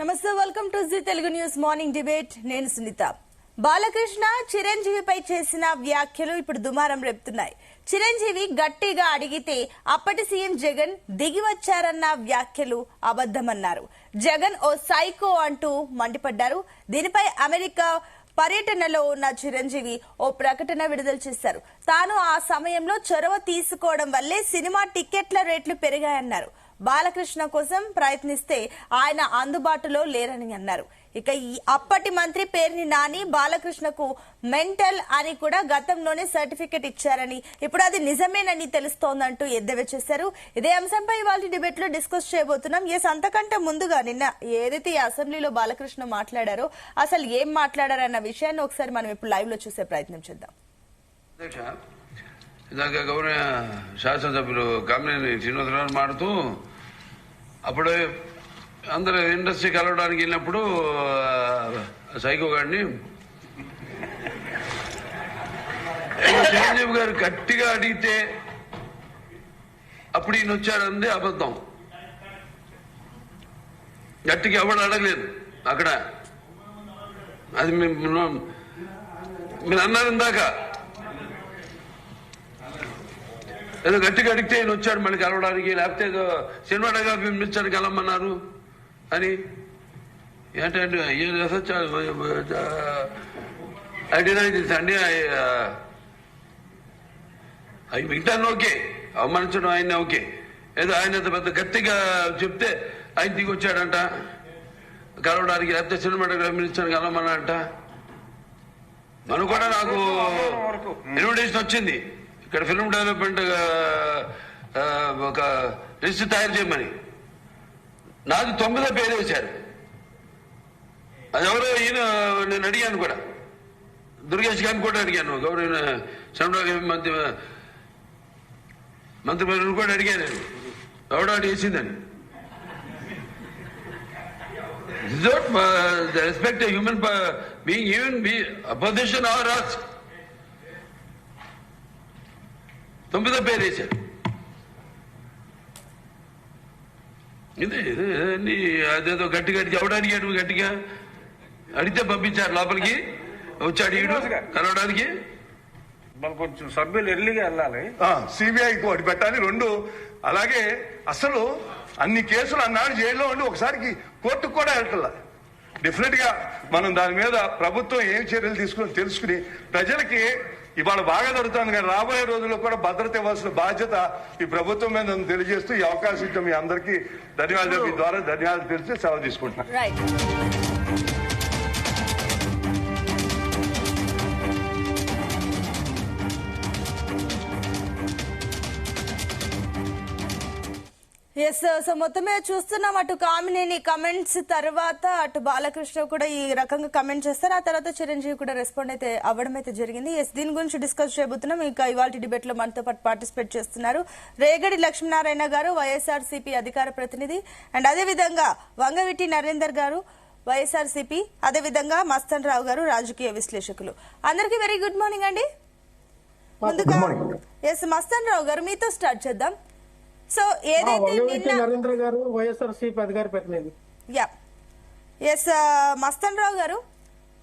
నమస్తే, welcome to Zee Telugu news morning debate. నేను సునీత. బాలకృష్ణ చిరంజీవిపై చేసిన వ్యాఖ్యలు ఇప్పుడు దుమారం రేపుతున్నాయి. చిరంజీవి గట్టిగా అడిగితే అప్పటి సీఎం జగన్ దిగి వచ్చారన్న వ్యాఖ్యలు అబద్దమన్నారు. జగన్ ఓ సైకో అంటూ మండిపడ్డారు. దీనిపై అమెరికా పర్యటనలో ఉన్న చిరంజీవి ఓ ప్రకటన విడుదల చేశారు. తాను ఆ సమయంలో చొరవ తీసుకోవడం వల్లే సినిమా టికెట్ల రేట్లు పెరిగాయన్నారు. బాలకృష్ణ కోసం ప్రయత్నిస్తే ఆయన అందుబాటులో లేరని అన్నారు. ఇక అప్పటి మంత్రి పేర్ని నాని బాలకృష్ణకు మెంటల్ అని కూడా గతంలోనే సర్టిఫికెట్ ఇచ్చారని, ఇప్పుడు అది నిజమేనని తెలుస్తోందంటూ ఎద్దేవా చేశారు. ఇదే అంశంపై ఇవాళ డిబేట్ లో డిస్కస్ చేయబోతున్నాం. అంతకంటే ముందుగా నిన్న ఏదైతే ఈ అసెంబ్లీలో బాలకృష్ణ మాట్లాడారో అసలు ఏం మాట్లాడారన్న విషయాన్ని ఒకసారి మనం ఇప్పుడు లైవ్ లో చూసే ప్రయత్నం చేద్దాం. గౌరవ శాసనసభ్యులు కామినేని శ్రీనివాసరావు మాడుతూ అప్పుడు అందరూ ఇండస్ట్రీ కలవడానికి వెళ్ళినప్పుడు సైకో గారిని చిరంజీవి గారు గట్టిగా అడిగితే అప్పుడు ఈయన వచ్చారంది అబద్ధం. గట్టిగా ఎవరు అడగలేదు అక్కడ. అది మీరు అన్నారు ఇందాక, ఏదో గట్టిగా అడిగితే ఈయన వచ్చాడు మళ్ళీ కలవడానికి, లేకపోతే ఏదో సినిమాటగా పిలిపించాడు కలవమన్నారు అని. ఏంటంటే అండి అవి వింటాను, ఓకే. అవమానించడం ఆయన ఓకే. ఏదో ఆయన పెద్ద గట్టిగా చెప్తే ఆయన దిగి వచ్చాడంట కలవడానికి, లేకపోతే సినిమాటోగ్రఫీ పిలిచాడు కలవమన్నాడంట. మనం కూడా నాకు ఇన్విటేషన్ వచ్చింది ఇక్కడ ఫిల్మ్ డెవలప్మెంట్ ఒక లిస్ట్ తయారు చేయమని. నాది 9వ పేరు వేశారు. అది ఎవరో ఈయన నేను అడిగాను కూడా, దుర్గేష్ గారిని కూడా అడిగాను, గౌరవ మంత్రి పేరు కూడా అడిగాను నేను, ఎవడో అడి వేసిందని. Respect human being, even be opposition or us. 9వ పేరు వేశారు. ఇది అదేదో గట్టిగా ఎవడు అడిగాడు, గట్టిగా అడిగితే పంపించారు లోపలికి. వచ్చాడు ఈడు కలవడానికి. మనం కొంచెం సభ్యులు ఎర్లీగా వెళ్ళాలి, సిబిఐకి ఒకటి పెట్టాలి. 2 అలాగే అసలు అన్ని కేసులు అన్నాడు జైల్లో ఉండి ఒకసారికి కోర్టుకు కూడా వెళ్ళాలి. డెఫినెట్ గా మనం దాని మీద ప్రభుత్వం ఏం చర్యలు తెలుసుకుని ప్రజలకి ఇవాళ బాగా జరుగుతుంది, కానీ రాబోయే రోజుల్లో కూడా భద్రత ఇవ్వాల్సిన బాధ్యత ఈ ప్రభుత్వం మీద తెలియజేస్తూ ఈ అవకాశం ఇచ్చాం. మీ అందరికీ ధన్యవాదాలు, మీ ద్వారా ధన్యవాదాలు తెలిసి సెలవు తీసుకుంటున్నాను. సో మొత్తం మీద చూస్తున్నాం, అటు కామినేని కమెంట్స్ తర్వాత అటు బాలకృష్ణ కూడా ఈ రకంగా కమెంట్ చేస్తారు. ఆ తర్వాత చిరంజీవి కూడా రెస్పాండ్ అయితే అవ్వడం అయితే జరిగింది. దీని గురించి డిస్కస్ చేయబోతున్నాం. ఇంకా ఇవాళ డిబేట్ లో మనతో పాటు పార్టిసిపేట్ చేస్తున్నారు రేగడి లక్ష్మీనారాయణ గారు, వైఎస్ఆర్సీపీ అధికార ప్రతినిధి, అండ్ అదేవిధంగా వంగవీటి నరేందర్ గారు, వైఎస్ఆర్సీపీ, అదేవిధంగా మస్తన్ రావు గారు, రాజకీయ విశ్లేషకులు. అందరికీ వెరీ గుడ్ మార్నింగ్ అండి. ముందుగా మస్తన్ రావు గారు మీతో స్టార్ట్ చేద్దాం. సో ఏదైతే నరేంద్ర గారు వైఎస్ఆర్సీపీ అధికార ప్రతినిధి, మస్తన్ రావు గారు,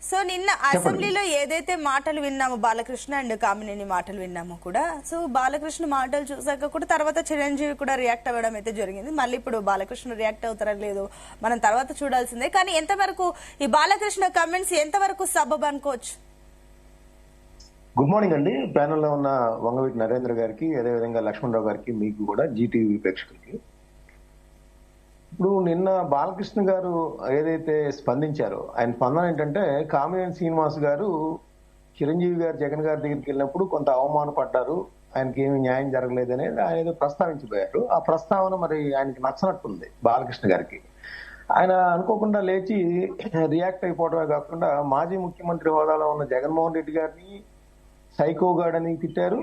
సో నిన్న అసెంబ్లీలో ఏదైతే మాటలు విన్నామో బాలకృష్ణ అండ్ కామినేని మాటలు విన్నామో కూడా, సో బాలకృష్ణ మాటలు చూసాక కూడా తర్వాత చిరంజీవి కూడా రియాక్ట్ అవ్వడం అయితే జరిగింది. మళ్ళీ ఇప్పుడు బాలకృష్ణ రియాక్ట్ అవుతారా లేదో మనం తర్వాత చూడాల్సిందే. కానీ ఎంతవరకు ఈ బాలకృష్ణ కామెంట్స్ ఎంతవరకు సబబ్ అనుకోవచ్చు? గుడ్ మార్నింగ్ అండి. ప్యానెల్లో ఉన్న వంగవీటి నరేంద్ర గారికి, అదేవిధంగా లక్ష్మణరావు గారికి, మీకు కూడా జీటీవీ ప్రేక్షకులకి. ఇప్పుడు నిన్న బాలకృష్ణ గారు ఏదైతే స్పందించారో, ఆయన స్పందన ఏంటంటే, కామినేని శ్రీనివాస్ గారు చిరంజీవి గారు జగన్ గారి దగ్గరికి వెళ్ళినప్పుడు కొంత అవమానపడ్డారు, ఆయనకి ఏమి న్యాయం జరగలేదనేది ఆయన ఏదో ప్రస్తావించిపోయారు. ఆ ప్రస్తావన మరి ఆయనకి నచ్చనట్టుంది బాలకృష్ణ గారికి. ఆయన అనుకోకుండా లేచి రియాక్ట్ అయిపోవడమే కాకుండా మాజీ ముఖ్యమంత్రి హోదాలో ఉన్న జగన్మోహన్ రెడ్డి గారిని సైకోగాడని తిట్టారు.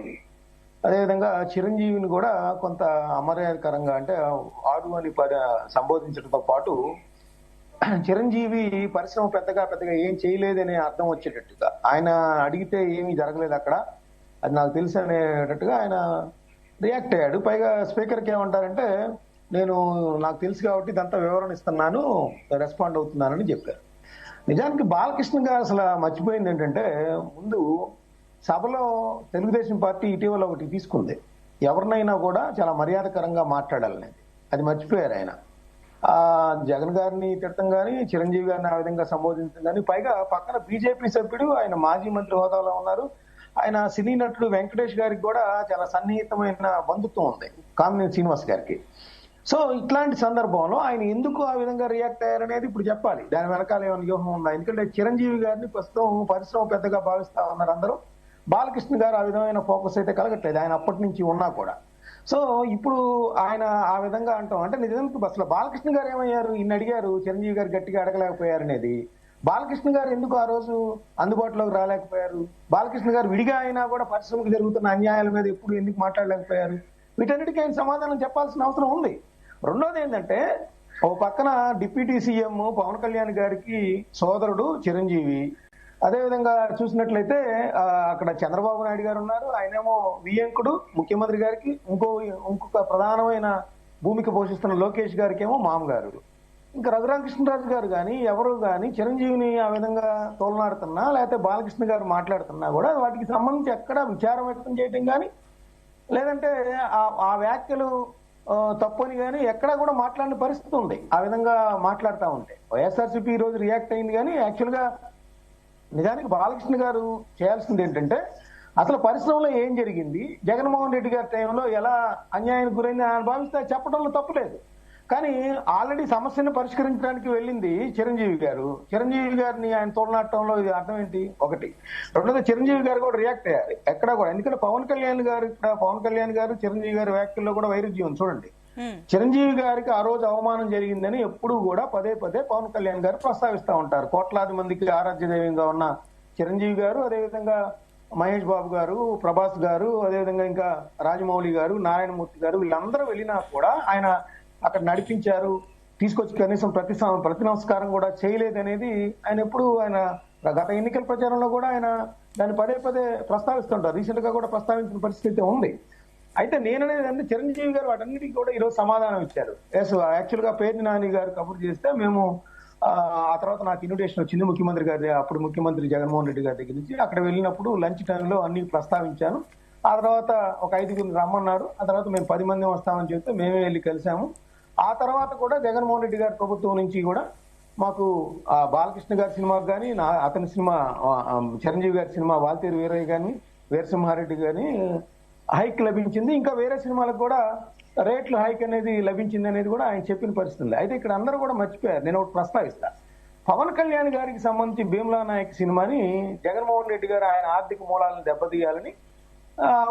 అదేవిధంగా చిరంజీవిని కూడా కొంత అమర్యాదకరంగా, అంటే ఆడు అని సంబోధించడంతో పాటు చిరంజీవి పరిశ్రమ పెద్దగా ఏం చేయలేదనే అర్థం వచ్చేటట్టుగా, ఆయన అడిగితే ఏమీ జరగలేదు అక్కడ, అది నాకు తెలుసు అనేటట్టుగా ఆయన రియాక్ట్ అయ్యాడు. పైగా స్పీకర్కి ఏమంటారంటే, నేను నాకు తెలుసు కాబట్టి ఇదంతా వివరణ ఇస్తున్నాను, రెస్పాండ్ అవుతున్నానని చెప్పారు. నిజానికి బాలకృష్ణ గారు అసలు మర్చిపోయింది ఏంటంటే, ముందు సభలో తెలుగుదేశం పార్టీ ఇటీవల ఒకటి తీసుకుంది, ఎవరినైనా కూడా చాలా మర్యాదకరంగా మాట్లాడాలనేది. అది మర్చిపోయారు ఆయన. జగన్ గారిని తిట్టడం కానీ, చిరంజీవి గారిని ఆ విధంగా సంబోధించడం కానీ, పైగా పక్కన బీజేపీ సభ్యుడు, ఆయన మాజీ మంత్రి హోదాలో ఉన్నారు, ఆయన సినీ నటుడు వెంకటేష్ గారికి కూడా చాలా సన్నిహితమైన బంధుత్వం ఉంది కామినేని శ్రీనివాస్ గారికి. సో ఇట్లాంటి సందర్భంలో ఆయన ఎందుకు ఆ విధంగా రియాక్ట్ అయ్యారనేది ఇప్పుడు చెప్పాలి. దాని వెనకాల ఏమైనా వ్యూహం ఉందా? ఎందుకంటే చిరంజీవి గారిని ప్రస్తుతం పరిశ్రమ పెద్దగా భావిస్తా ఉన్నారు అందరూ. బాలకృష్ణ గారు ఆ విధమైన ఫోకస్ అయితే కలగట్లేదు, ఆయన అప్పటి నుంచి ఉన్నా కూడా. సో ఇప్పుడు ఆయన ఆ విధంగా అంటాం అంటే నిజానికి అసలు బాలకృష్ణ గారు ఏమయ్యారు, ఇన్ని అడిగారు, చిరంజీవి గారు గట్టిగా అడగలేకపోయారు అనేది. బాలకృష్ణ గారు ఎందుకు ఆ రోజు అందుబాటులోకి రాలేకపోయారు? బాలకృష్ణ గారు విడిగా అయినా కూడా పరిశ్రమకు జరుగుతున్న అన్యాయాల మీద ఎప్పుడు ఎందుకు మాట్లాడలేకపోయారు? వీటన్నిటికీ ఆయన సమాధానం చెప్పాల్సిన అవసరం ఉంది. రెండోది ఏంటంటే, ఓ పక్కన డిప్యూటీ సీఎం పవన్ కళ్యాణ్ గారికి సోదరుడు చిరంజీవి, అదేవిధంగా చూసినట్లయితే అక్కడ చంద్రబాబు నాయుడు గారు ఉన్నారు, ఆయనేమో వియ్యంకుడు ముఖ్యమంత్రి గారికి, ఇంకొక ప్రధానమైన భూమిక పోషిస్తున్న లోకేష్ గారికి ఏమో మామగారు. ఇంకా రఘురామకృష్ణరాజు గారు కానీ ఎవరు కానీ చిరంజీవిని ఆ విధంగా తోలనాడుతున్నా, లేకపోతే బాలకృష్ణ గారు మాట్లాడుతున్నా కూడా వాటికి సంబంధించి ఎక్కడ విచారం వ్యక్తం చేయడం కానీ, లేదంటే ఆ వ్యాఖ్యలు తప్పని కానీ ఎక్కడా కూడా మాట్లాడిన పరిస్థితి ఉంది. ఆ విధంగా మాట్లాడుతూ ఉంటే వైఎస్ఆర్సీపీ ఈ రోజు రియాక్ట్ అయింది. కానీ యాక్చువల్గా నిజానికి బాలకృష్ణ గారు చేయాల్సింది ఏంటంటే, అసలు పరిశ్రమలో ఏం జరిగింది, జగన్మోహన్ రెడ్డి గారి టైంలో ఎలా అన్యాయానికి గురైంది ఆయన భావిస్తే చెప్పడంలో తప్పులేదు. కానీ ఆల్రెడీ సమస్యను పరిష్కరించడానికి వెళ్ళింది చిరంజీవి గారు. చిరంజీవి గారిని ఆయన తోలనాటంలో ఇది అర్థం ఏంటి? ఒకటి. రెండోది, చిరంజీవి గారు కూడా రియాక్ట్ అయ్యారు ఎక్కడా కూడా. ఎందుకంటే పవన్ కళ్యాణ్ గారు చిరంజీవి గారి వ్యాఖ్యల్లో కూడా వైరుధ్యం చూడండి. చిరంజీవి గారికి ఆ రోజు అవమానం జరిగిందని ఎప్పుడు కూడా పదే పదే పవన్ కళ్యాణ్ గారు ప్రస్తావిస్తూ ఉంటారు. కోట్లాది మందికి ఆరాధ్య దైవంగా ఉన్న చిరంజీవి గారు, అదేవిధంగా మహేష్ బాబు గారు, ప్రభాస్ గారు, అదేవిధంగా ఇంకా రాజమౌళి గారు, నారాయణమూర్తి గారు, వీళ్ళందరూ వెళ్ళినా కూడా ఆయన అక్కడ నడిపించారు, తీసుకొచ్చి కనీసం ప్రతి నమస్కారం కూడా చేయలేదనేది ఆయన ఎప్పుడు, ఆయన గత ఎన్నికల ప్రచారంలో కూడా ఆయన దాన్ని పదే పదే ప్రస్తావిస్తుంటారు. రీసెంట్ గా కూడా ప్రస్తావించిన పరిస్థితి ఉంది. అయితే నేననేది అంటే, చిరంజీవి గారు వాటన్నిటికీ కూడా ఈరోజు సమాధానం ఇచ్చారు. ఎస్, యాక్చువల్ గా పేర్ని నాని గారు కబుర్ చేస్తే మేము ఆ తర్వాత నాకు ఇన్విటేషన్ వచ్చింది ముఖ్యమంత్రి గారి, అప్పుడు ముఖ్యమంత్రి జగన్మోహన్ రెడ్డి గారి దగ్గర నుంచి. అక్కడ వెళ్ళినప్పుడు లంచ్ టైంలో అన్ని ప్రస్తావించాను. ఆ తర్వాత ఒక 5గురిని రమ్మన్నారు. ఆ తర్వాత మేము 10 మంది వస్తామని చెప్తే మేమే వెళ్ళి కలిసాము. ఆ తర్వాత కూడా జగన్మోహన్ రెడ్డి గారి ప్రభుత్వం నుంచి కూడా మాకు బాలకృష్ణ గారి సినిమాకి కానీ, అతని సినిమా చిరంజీవి గారి సినిమా వాల్తేరు వీరయ్య కానీ, వీరసింహారెడ్డి కానీ హైక్ లభించింది. ఇంకా వేరే సినిమాలకు కూడా రేట్లు హైక్ అనేది లభించింది అనేది కూడా ఆయన చెప్పిన పరిస్థితి. అయితే ఇక్కడ అందరూ కూడా మర్చిపోయారు. నేను ఒకటి ప్రస్తావిస్తా. పవన్ కళ్యాణ్ గారికి సంబంధించి భీమ్లా నాయక్ సినిమాని జగన్మోహన్ రెడ్డి గారు ఆయన ఆర్థిక మూలాలను దెబ్బతీయాలని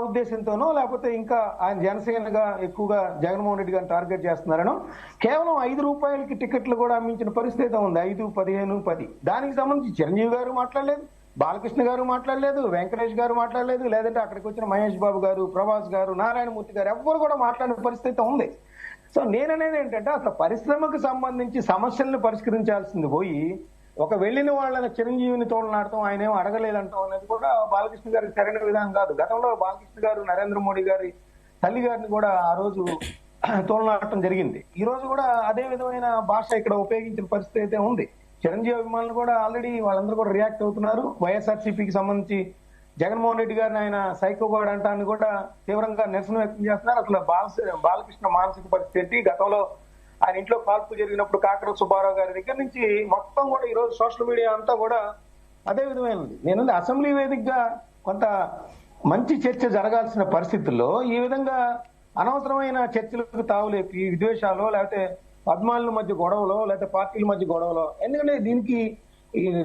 ఉద్దేశంతోనో, లేకపోతే ఇంకా ఆయన జనసేనగా ఎక్కువగా జగన్మోహన్ రెడ్డి గారిని టార్గెట్ చేస్తున్నారనో కేవలం 5 రూపాయలకి టికెట్లు కూడా అమ్మించిన పరిస్థితి ఉంది. 5, 15, 10. దానికి సంబంధించి చిరంజీవి గారు మాట్లాడలేదు, బాలకృష్ణ గారు మాట్లాడలేదు, వెంకటేష్ గారు మాట్లాడలేదు, లేదంటే అక్కడికి వచ్చిన మహేష్ బాబు గారు, ప్రభాస్ గారు, నారాయణమూర్తి గారు ఎవ్వరు కూడా మాట్లాడిన పరిస్థితి ఉంది. సో నేననేది ఏంటంటే, అసలు పరిశ్రమకు సంబంధించి సమస్యలను పరిష్కరించాల్సింది పోయి ఒక వెళ్ళిన వాళ్ళని చిరంజీవిని తోలనాడటం, ఆయన ఏమో అడగలేదంటాం అనేది కూడా బాలకృష్ణ గారికి సరైన విధానం కాదు. గతంలో బాలకృష్ణ గారు నరేంద్ర మోడీ గారి తల్లి గారిని కూడా ఆ రోజు తోలనాడటం జరిగింది. ఈ రోజు కూడా అదే విధమైన భాష ఇక్కడ ఉపయోగించిన పరిస్థితి అయితే ఉంది. చిరంజీవి అభిమానులు కూడా ఆల్రెడీ వాళ్ళందరూ కూడా రియాక్ట్ అవుతున్నారు. వైఎస్ఆర్సీపీకి సంబంధించి జగన్మోహన్ రెడ్డి గారిని ఆయన సైకోగాడు అంటాన్ని కూడా తీవ్రంగా నిరసన వ్యక్తం చేస్తున్నారు. అసలు బాలకృష్ణ మానసిక పరిస్థితి, గతంలో ఆయన ఇంట్లో కాల్పు జరిగినప్పుడు కాకర సుబ్బారావు గారి దగ్గర నుంచి మొత్తం కూడా ఈ రోజు సోషల్ మీడియా అంతా కూడా అదే విధమైనది. నేను అసెంబ్లీ వేదికగా కొంత మంచి చర్చ జరగాల్సిన పరిస్థితుల్లో ఈ విధంగా అనవసరమైన చర్చలకు తావులేపి విద్వేషాలు, లేకపోతే అభిమానుల మధ్య గొడవలో, లేకపోతే పార్టీల మధ్య గొడవలో. ఎందుకంటే దీనికి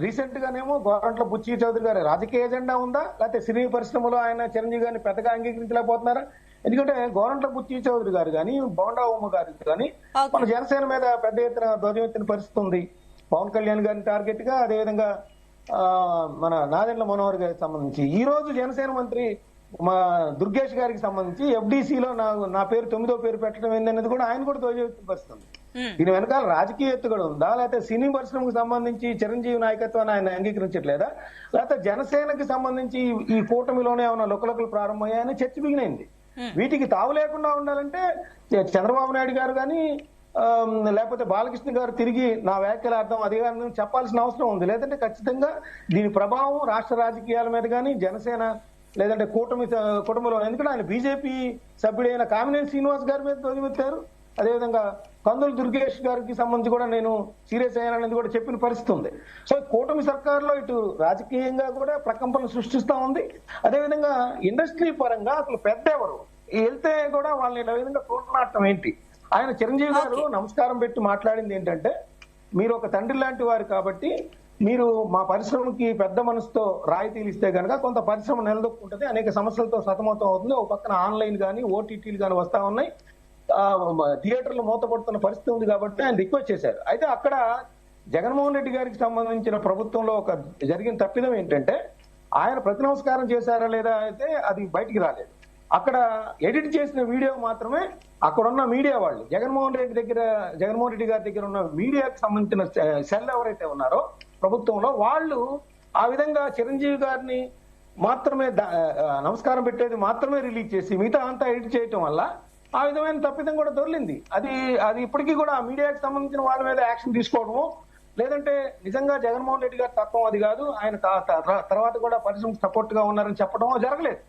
రీసెంట్ గానేమో గోరంట్ల బుచ్చి చౌదరి గారి రాజకీయ ఎజెండా ఉందా, లేకపోతే సినీ పరిశ్రమలో ఆయన చిరంజీవి గారిని పెద్దగా అంగీకరించలేకపోతున్నారా? ఎందుకంటే గోరంట్ల బుచ్చి చౌదరి గారు కానీ, బోండా ఉమ్మ గారు కానీ మన జనసేన మీద పెద్ద ఎత్తున ధ్వజం ఎత్తిన పరిస్థితి ఉంది. పవన్ కళ్యాణ్ గారిని టార్గెట్ గా, అదేవిధంగా మన నాదెండ్ల మనోహర్ గారికి సంబంధించి ఈ రోజు జనసేన మంత్రి మా దుర్గేష్ గారికి సంబంధించి ఎఫ్డీసీలో నా పేరు 9వ పేరు పెట్టడం ఏందనేది కూడా ఆయన కూడా ధ్వజం ఎత్తిన పరిస్థితి ఉంది. దీని వెనకాల రాజకీయ ఎత్తుగడ ఉందా, లేకపోతే సినీ పరిశ్రమకు సంబంధించి చిరంజీవి నాయకత్వాన్ని ఆయన అంగీకరించట్లేదా, లేకపోతే జనసేనకి సంబంధించి ఈ కూటమిలోనే ఏమైనా లుకలుకలు ప్రారంభమయ్యాయని చర్చ బిగినైంది. వీటికి తావు లేకుండా ఉండాలంటే చంద్రబాబు నాయుడు గారు కానీ లేకపోతే బాలకృష్ణ గారు తిరిగి నా వ్యాఖ్యల అర్థం అది కానీ చెప్పాల్సిన అవసరం ఉంది. లేదంటే ఖచ్చితంగా దీని ప్రభావం రాష్ట్ర రాజకీయాల మీద కానీ జనసేన లేదంటే కుటుంబంలో, ఎందుకంటే ఆయన బీజేపీ సభ్యుడైన కామినేని శ్రీనివాస్ గారి మీద ధ్వజమెత్తారు. అదేవిధంగా కందులు దుర్గేష్ గారికి సంబంధించి కూడా నేను సీరియస్ అయ్యాననేది కూడా చెప్పిన పరిస్థితి ఉంది. సో కూటమి సర్కారులో ఇటు రాజకీయంగా కూడా ప్రకంపనలు సృష్టిస్తా ఉంది. అదేవిధంగా ఇండస్ట్రీ పరంగా అసలు పెద్ద ఎవరు వెళ్తే కూడా వాళ్ళని ఇలా విధంగా తోటనాటం ఏంటి? ఆయన చిరంజీవి గారు నమస్కారం పెట్టి మాట్లాడింది ఏంటంటే, మీరు ఒక తండ్రి లాంటి వారు కాబట్టి మీరు మా పరిశ్రమకి పెద్ద మనసుతో రాయితీలు ఇస్తే కనుక కొంత పరిశ్రమ నిలదొక్కుంటుంది, అనేక సమస్యలతో సతమతం అవుతుంది. ఒక పక్కన ఆన్లైన్ కానీ ఓటీటీలు కానీ వస్తా ఉన్నాయి, థియేటర్లు మూతపడుతున్న పరిస్థితి ఉంది కాబట్టి ఆయన రిక్వెస్ట్ చేశారు. అయితే అక్కడ జగన్మోహన్ రెడ్డి గారికి సంబంధించిన ప్రభుత్వంలో ఒక జరిగిన తప్పిదం ఏంటంటే, ఆయన ప్రతి నమస్కారం చేశారా లేదా అయితే అది బయటికి రాలేదు. అక్కడ ఎడిట్ చేసిన వీడియో మాత్రమే అక్కడున్న మీడియా వాళ్ళు జగన్మోహన్ రెడ్డి గారి దగ్గర ఉన్న మీడియాకి సంబంధించిన సెల్ ఎవరైతే ఉన్నారో ప్రభుత్వంలో వాళ్ళు ఆ విధంగా చిరంజీవి గారిని మాత్రమే నమస్కారం పెట్టేది మాత్రమే రిలీజ్ చేసి మిగతా అంతా ఎడిట్ చేయటం వల్ల ఆ విధమైన తప్పిదం కూడా దొరికింది. అది ఇప్పటికీ కూడా ఆ మీడియాకి సంబంధించిన వాళ్ళ మీద యాక్షన్ తీసుకోవడము, లేదంటే నిజంగా జగన్మోహన్ రెడ్డి గారి తత్వం అది కాదు, ఆయన తర్వాత కూడా పరిశ్రమకు సపోర్ట్ గా ఉన్నారని చెప్పడం జరగలేదు.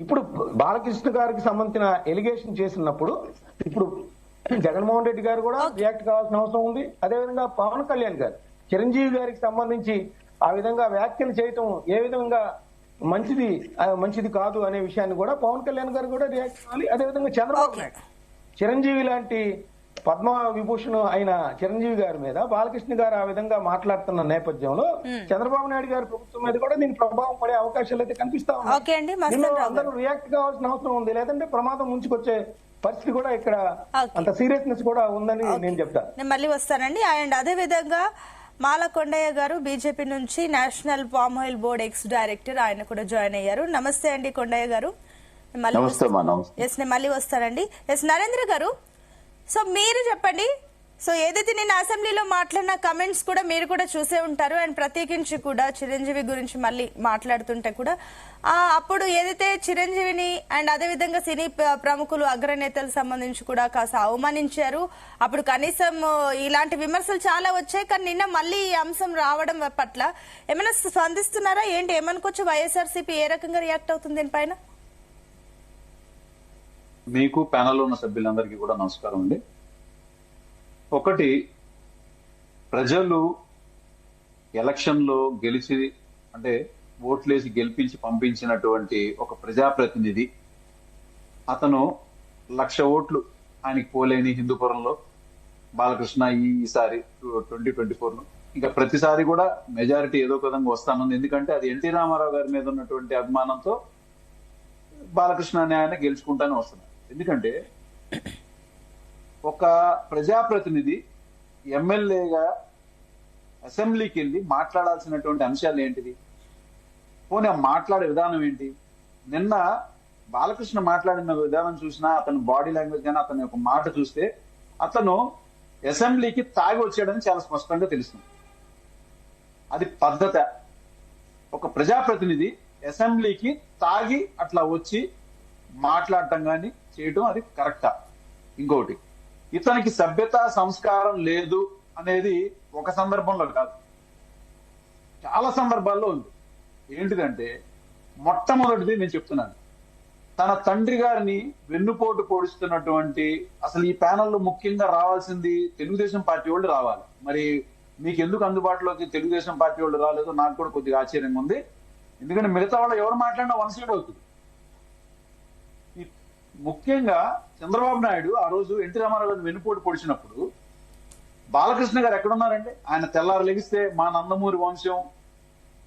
ఇప్పుడు బాలకృష్ణ గారికి సంబంధించిన ఎలిగేషన్ చేసినప్పుడు ఇప్పుడు జగన్మోహన్ రెడ్డి గారు కూడా రియాక్ట్ కావాల్సిన అవసరం ఉంది. అదేవిధంగా పవన్ కళ్యాణ్ గారు చిరంజీవి గారికి సంబంధించి ఆ విధంగా వ్యాఖ్యలు చేయటం ఏ విధంగా మంచిది కాదు అనే విషయాన్ని కూడా పవన్ కళ్యాణ్ గారు కూడా రియాక్ట్ కావాలి. అదేవిధంగా చంద్రబాబు నాయుడు చిరంజీవి లాంటి పద్మ విభూషణ్ అయిన చిరంజీవి గారి మీద బాలకృష్ణ గారు ఆ విధంగా మాట్లాడుతున్న నేపథ్యంలో చంద్రబాబు నాయుడు గారి ప్రభుత్వం మీద కూడా దీని ప్రభావం పడే అవకాశాలు అయితే కనిపిస్తా ఉన్నాయి. అందరూ రియాక్ట్ కావాల్సిన అవసరం ఉంది, లేదంటే ప్రమాదం ముంచుకొచ్చే పరిస్థితి కూడా ఇక్కడ అంత సీరియస్నెస్ కూడా ఉందని నేను చెప్తాను. నేను మళ్ళీ వస్తానండి. అండ్ అదే విధంగా మాల కొండయ్య గారు బీజేపీ నుంచి national palm oil board X director, ఆయన కూడా జాయిన్ అయ్యారు. నమస్తే అండి కొండయ్య గారు. నేను మళ్ళీ వస్తానండి. నరేంద్ర గారు, సో మీరు చెప్పండి, సో ఏదైతే నేను అసెంబ్లీలో మాట్లాడిన కమెంట్స్ కూడా మీరు కూడా చూసే ఉంటారు, అండ్ ప్రత్యేకించి కూడా చిరంజీవి గురించి మళ్ళీ మాట్లాడుతుంటే కూడా అప్పుడు ఏదైతే చిరంజీవిని అండ్ అదేవిధంగా సినీ ప్రముఖులు అగ్రనేతలకు సంబంధించి కూడా కాస్త అవమానించారు. అప్పుడు కనీసం ఇలాంటి విమర్శలు చాలా వచ్చాయి, కానీ నిన్న మళ్ళీ ఈ అంశం రావడం పట్ల ఏమైనా స్పందిస్తున్నారా ఏంటి? ఏమనుకోవచ్చు? వైఎస్ఆర్సీపీ ఏ రకంగా రియాక్ట్ అవుతుంది దీనిపైన? మీకు ప్యానెల్లో ఉన్న సభ్యులందరికీ కూడా నమస్కారం అండి. ఒకటి, ప్రజలు ఎలక్షన్లో గెలిచి అంటే ఓట్లేసి గెలిపించి పంపించినటువంటి ఒక ప్రజాప్రతినిధి, అతను 1,00,000 ఓట్లు ఆయనకి పోలేని హిందూపురంలో బాలకృష్ణ ఈసారి 2024లో ఇంకా ప్రతిసారి కూడా మెజారిటీ ఏదో విధంగా వస్తానుంది. ఎందుకంటే అది ఎన్టీ రామారావు గారి మీద ఉన్నటువంటి అభిమానంతో బాలకృష్ణ అనే ఆయన గెలుచుకుంటానే వస్తున్నారు. ఎందుకంటే ఒక ప్రజాప్రతినిధి ఎమ్మెల్యేగా అసెంబ్లీకి వెళ్ళి మాట్లాడాల్సినటువంటి అంశాలు ఏంటిది? పోనీ మాట్లాడే విధానం ఏంటి? నిన్న బాలకృష్ణ మాట్లాడిన విధానం చూసినా, అతని బాడీ లాంగ్వేజ్ కానీ అతని ఒక మాట చూస్తే అతను అసెంబ్లీకి తాగి వచ్చాడని చాలా స్పష్టంగా తెలుస్తుంది. అది పద్ధత? ఒక ప్రజాప్రతినిధి అసెంబ్లీకి తాగి అట్లా వచ్చి మాట్లాడటం కానీ చేయటం అది కరెక్టా? ఇంకోటి, ఇతనికి సభ్యత సంస్కారం లేదు అనేది ఒక సందర్భంలో కాదు, చాలా సందర్భాల్లో ఉంది. ఏంటిదంటే, మొట్టమొదటిది నేను చెప్తున్నాను, తన తండ్రి గారిని వెన్నుపోటు పొడుస్తున్నటువంటి, అసలు ఈ ప్యానెల్లో ముఖ్యంగా రావాల్సింది తెలుగుదేశం పార్టీ వాళ్ళు రావాలి. మరి మీకు ఎందుకు అందుబాటులోకి తెలుగుదేశం పార్టీ వాళ్ళు రాలేదో నాకు కూడా కొద్దిగా ఆశ్చర్యంగా ఉంది. ఎందుకంటే మిగతా వాళ్ళు ఎవరు మాట్లాడినా వన్ సైడ్ అవుతుంది. ముఖ్యంగా చంద్రబాబు నాయుడు ఆ రోజు ఎన్టీ రామారావు గారిని వెన్నుపోటు పొడిచినప్పుడు బాలకృష్ణ గారు ఎక్కడున్నారంటే, ఆయన తెల్లారు లెగిస్తే మా నందమూరి వంశం,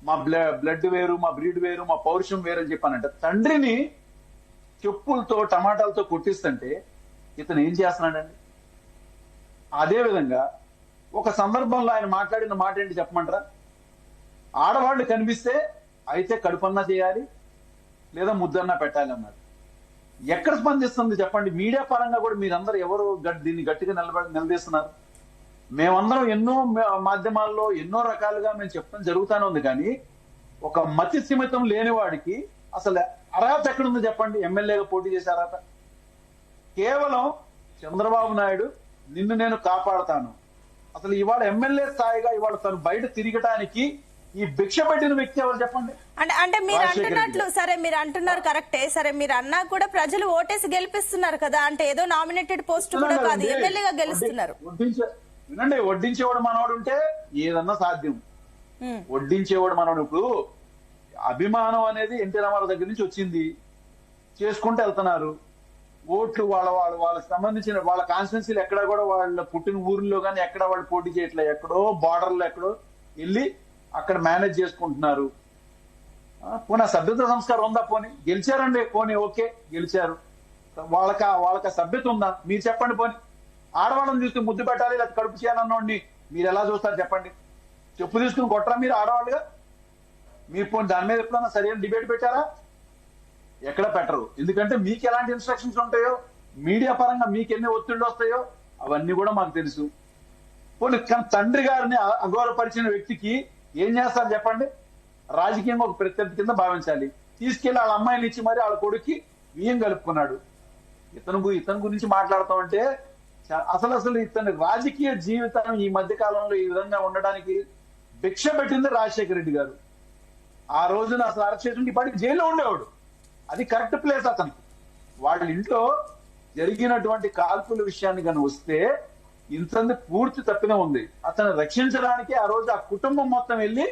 మా బ్లడ్ వేరు, మా బ్రీడ్ వేరు, మా పౌరుషం వేరు అని చెప్పానంటే, తండ్రిని చెప్పులతో టమాటాలతో కొట్టిస్తుంటే ఇతను ఏం చేస్తున్నాడండి? అదే విధంగా ఒక సందర్భంలో ఆయన మాట్లాడిన మాట ఏంటి చెప్పమంటారా? ఆడవాళ్ళు కనిపిస్తే అయితే కడుపన్నా చేయాలి లేదా ముద్దన్నా పెట్టాలి అన్నారు. ఎక్కడ స్పందిస్తుంది చెప్పండి? మీడియా పరంగా కూడా మీరందరూ ఎవరు దీన్ని గట్టిగా నిలదీస్తున్నారు? మేమందరం ఎన్నో మాధ్యమాల్లో ఎన్నో రకాలుగా మేము చెప్పడం జరుగుతూనే ఉంది. కానీ ఒక మతి స్థిమితం లేని వాడికి అసలు అర్హత ఎక్కడుందో చెప్పండి. ఎమ్మెల్యేగా పోటీ చేసే అర్హత కేవలం చంద్రబాబు నాయుడు నిన్ను నేను కాపాడతాను. అసలు ఇవాళ ఎమ్మెల్యే స్థాయిగా ఇవాళ తను బయట తిరగటానికి ఈ భిక్ష పెట్టిన వ్యక్తి ఎవరు చెప్పండి? అంటే మీరు అంటున్నట్లు, సరే మీరు అంటున్నారు కరెక్టే, సరే మీరు అన్నా కూడా ప్రజలు ఓటేసి గెలిపిస్తున్నారు కదా, అంటే ఏదో నామినేటెడ్ పోస్ట్ కూడా కాదు, ఎమ్మెల్యేగా గెలుస్తున్నారు. వినండి, వడ్డించేవాడు మనవాడు ఉంటే ఏదన్నా సాధ్యం. వడ్డించేవాడు మనవాడు. ఇప్పుడు అభిమానం అనేది ఎన్టీ రామారావు దగ్గర నుంచి వచ్చింది, చేసుకుంటూ వెళ్తున్నారు. ఓట్లు వాళ్ళకి సంబంధించిన వాళ్ళ కాన్స్టిట్యున్సీలు ఎక్కడ కూడా వాళ్ళ పుట్టిన ఊర్లో కానీ ఎక్కడ వాళ్ళు పోటీ చేయట్లేదు. ఎక్కడో బార్డర్లో ఎక్కడో వెళ్ళి అక్కడ మేనేజ్ చేసుకుంటున్నారు. పోనీ సభ్యత సంస్కారం ఉందా? పోనీ గెలిచారండి, పోనీ ఓకే గెలిచారు, వాళ్ళకి సభ్యత ఉందా? మీరు చెప్పండి. పోనీ ఆడవాళ్ళని చూస్తే ముద్దు పెట్టాలి లేదా కడుపు చేయాలన్నోడిని మీరు ఎలా చూస్తారు చెప్పండి? చెప్పు తీసుకుని కొట్టరా మీరు ఆడవాళ్ళుగా? మీరు పోనీ దాని మీద ఎప్పుడన్నా సరైన డిబేట్ పెట్టారా? ఎక్కడ పెట్టరు. ఎందుకంటే మీకు ఎలాంటి ఇన్స్ట్రక్షన్స్ ఉంటాయో, మీడియా పరంగా మీకు ఎన్ని ఒత్తిళ్లు వస్తాయో అవన్నీ కూడా మాకు తెలుసు. పోనీ తండ్రి గారిని అగౌరవపరిచిన వ్యక్తికి ఏం చేస్తారు చెప్పండి? రాజకీయంగా ఒక ప్రత్యర్థి కింద భావించాలి. తీసుకెళ్లి వాళ్ళ అమ్మాయిని ఇచ్చి మరి వాళ్ళ కొడుక్కి బియ్యం కలుపుకున్నాడు. ఇతని గురించి మాట్లాడతామంటే అసలు ఇతని రాజకీయ జీవితం ఈ మధ్య కాలంలో ఈ విధంగా ఉండడానికి భిక్ష పెట్టింది రాజశేఖర రెడ్డి గారు. ఆ రోజున అసలు అరెస్ట్ చేసి ఇప్పటికి జైల్లో ఉండేవాడు. అది కరెక్ట్ ప్లేస్ అతనికి. వాళ్ళ ఇంట్లో జరిగినటువంటి కాల్పుల విషయాన్ని కానీ వస్తే ఇంతంది పూర్తి తప్పిదం ఉంది. అతను రక్షించడానికి ఆ రోజు ఆ కుటుంబం మొత్తం వెళ్ళి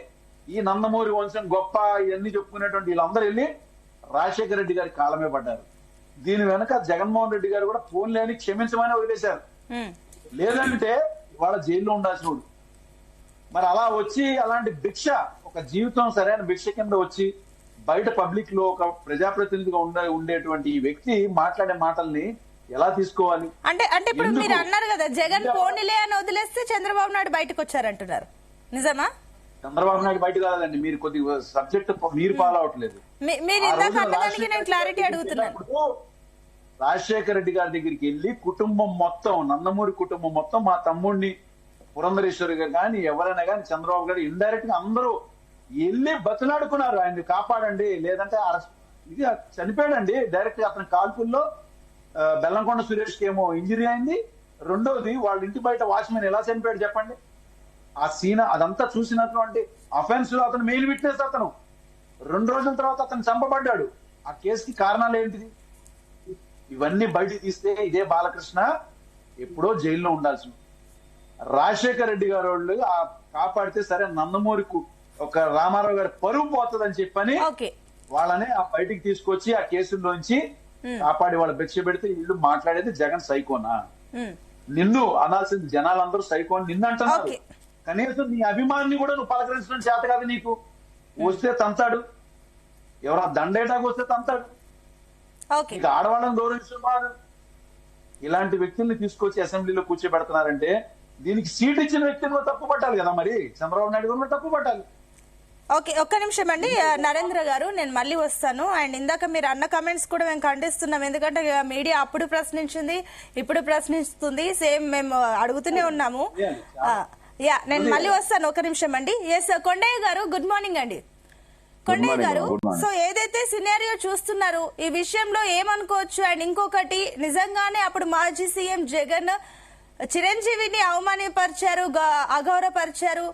ఈ నందమూరి వంశం గొప్ప ఇవన్నీ చెప్పుకునేటువంటి వీళ్ళందరూ వెళ్ళి రాజశేఖర రెడ్డి గారి కాలమే పడ్డారు. దీని వెనక జగన్మోహన్ రెడ్డి గారు కూడా ఫోన్ లేని క్షమించమని వదిలేశారు. లేదంటే వాళ్ళ జైల్లో ఉండాల్సిన. మరి అలా వచ్చి అలాంటి భిక్ష, ఒక జీవితం సరైన భిక్ష కింద వచ్చి బయట పబ్లిక్ లో ఒక ప్రజాప్రతినిధిగా ఉండేటువంటి ఈ వ్యక్తి మాట్లాడే మాటల్ని ఎలా తీసుకోవాలి? అంటే ఇప్పుడు మీరు అన్నారు కదా జగన్ పోనీలే అని వదిలేస్తే చంద్రబాబు నాయుడు బయటకు వచ్చారంటున్నారు, నిజమా? చంద్రబాబు నాయుడు బయట కాదండి, మీరు కొద్దిగా సబ్జెక్ట్ మీరు ఫాలో అవట్లేదు. మీరు ఇందాక అన్నదానికి నేను క్లారిటీ అడుగుతున్నాను. రాజశేఖర రెడ్డి గారి దగ్గరికి వెళ్ళి కుటుంబం మొత్తం, నందమూరి కుటుంబం మొత్తం, మా తమ్ముడిని పురంధరేశ్వరి గారు కానీ ఎవరైనా కానీ చంద్రబాబు గారు ఇండైరెక్ట్ గా అందరూ వెళ్ళి బతులాడుకున్నారు, ఆయన్ని కాపాడండి లేదంటే ఇది చనిపోయాడండి డైరెక్ట్. అతని కాల్పుల్లో బెల్లంకొండ సురేష్ కి ఏమో ఇంజరీ అయింది. రెండోది వాళ్ళ ఇంటి బయట వాచ్మెన్ ఎలా చనిపోయాడు చెప్పండి? ఆ సీన్ అదంతా చూసినటువంటి అఫెన్స్ లో అతను మెయిన్ విట్నెస్. అతను 2 రోజుల తర్వాత అతను చంపబడ్డాడు. ఆ కేసుకి కారణాలు ఏంటిది? ఇవన్నీ బయటికి తీస్తే ఇదే బాలకృష్ణ ఎప్పుడో జైల్లో ఉండాల్సిన. రాజశేఖర రెడ్డి గారు వాళ్ళు కాపాడితే సరే నందమూరికి ఒక రామారావు గారి పరువు పోతుందని చెప్పని వాళ్ళని ఆ బయటికి తీసుకొచ్చి ఆ కేసుల్లోంచి కాపాడి వాళ్ళ భిక్ష పెడితే వీళ్ళు మాట్లాడేది జగన్ సైకోనా? నిన్ను అనాల్సింది జనాలందరూ సైకోని నిన్ను అంటున్నారు. కనీసం నీ అభిమాన్ని కూడా నువ్వు పలకరించడం చేత కాదు నీకు. వస్తే తంతాడు, ఎవరా దండేటాకు వస్తే తంతాడు. ఇక ఆడవాళ్ళని గౌరవిస్తున్నారు. ఇలాంటి వ్యక్తుల్ని తీసుకొచ్చి అసెంబ్లీలో కూర్చోబెడుతున్నారంటే దీనికి సీట్ ఇచ్చిన వ్యక్తిని కూడా తప్పు పట్టాలి కదా. మరి చంద్రబాబు నాయుడు కూడా తప్పు పట్టాలి. ఓకే, ఒక్క నిమిషం అండి నరేంద్ర గారు, నేను మళ్ళీ వస్తాను. అండ్ ఇందాక మీరు అన్న కమెంట్స్ కూడా మేము ఖండిస్తున్నాం. ఎందుకంటే మీడియా అప్పుడు ప్రశ్నించింది, ఇప్పుడు ప్రశ్నిస్తుంది, సేమ్ మేము అడుగుతూనే ఉన్నాము. నేను మళ్ళీ వస్తాను, ఒక నిమిషం అండి. ఎస్ కొండయ్య గారు, గుడ్ మార్నింగ్ అండి. కొండయ్య గారు, సో ఏదైతే సినారియో చూస్తున్నారు ఈ విషయంలో ఏమనుకోవచ్చు? అండ్ ఇంకొకటి, నిజంగానే అప్పుడు మాజీ సీఎం జగన్ చిరంజీవిని అవమానపరిచారు, అగౌరవపరిచారు,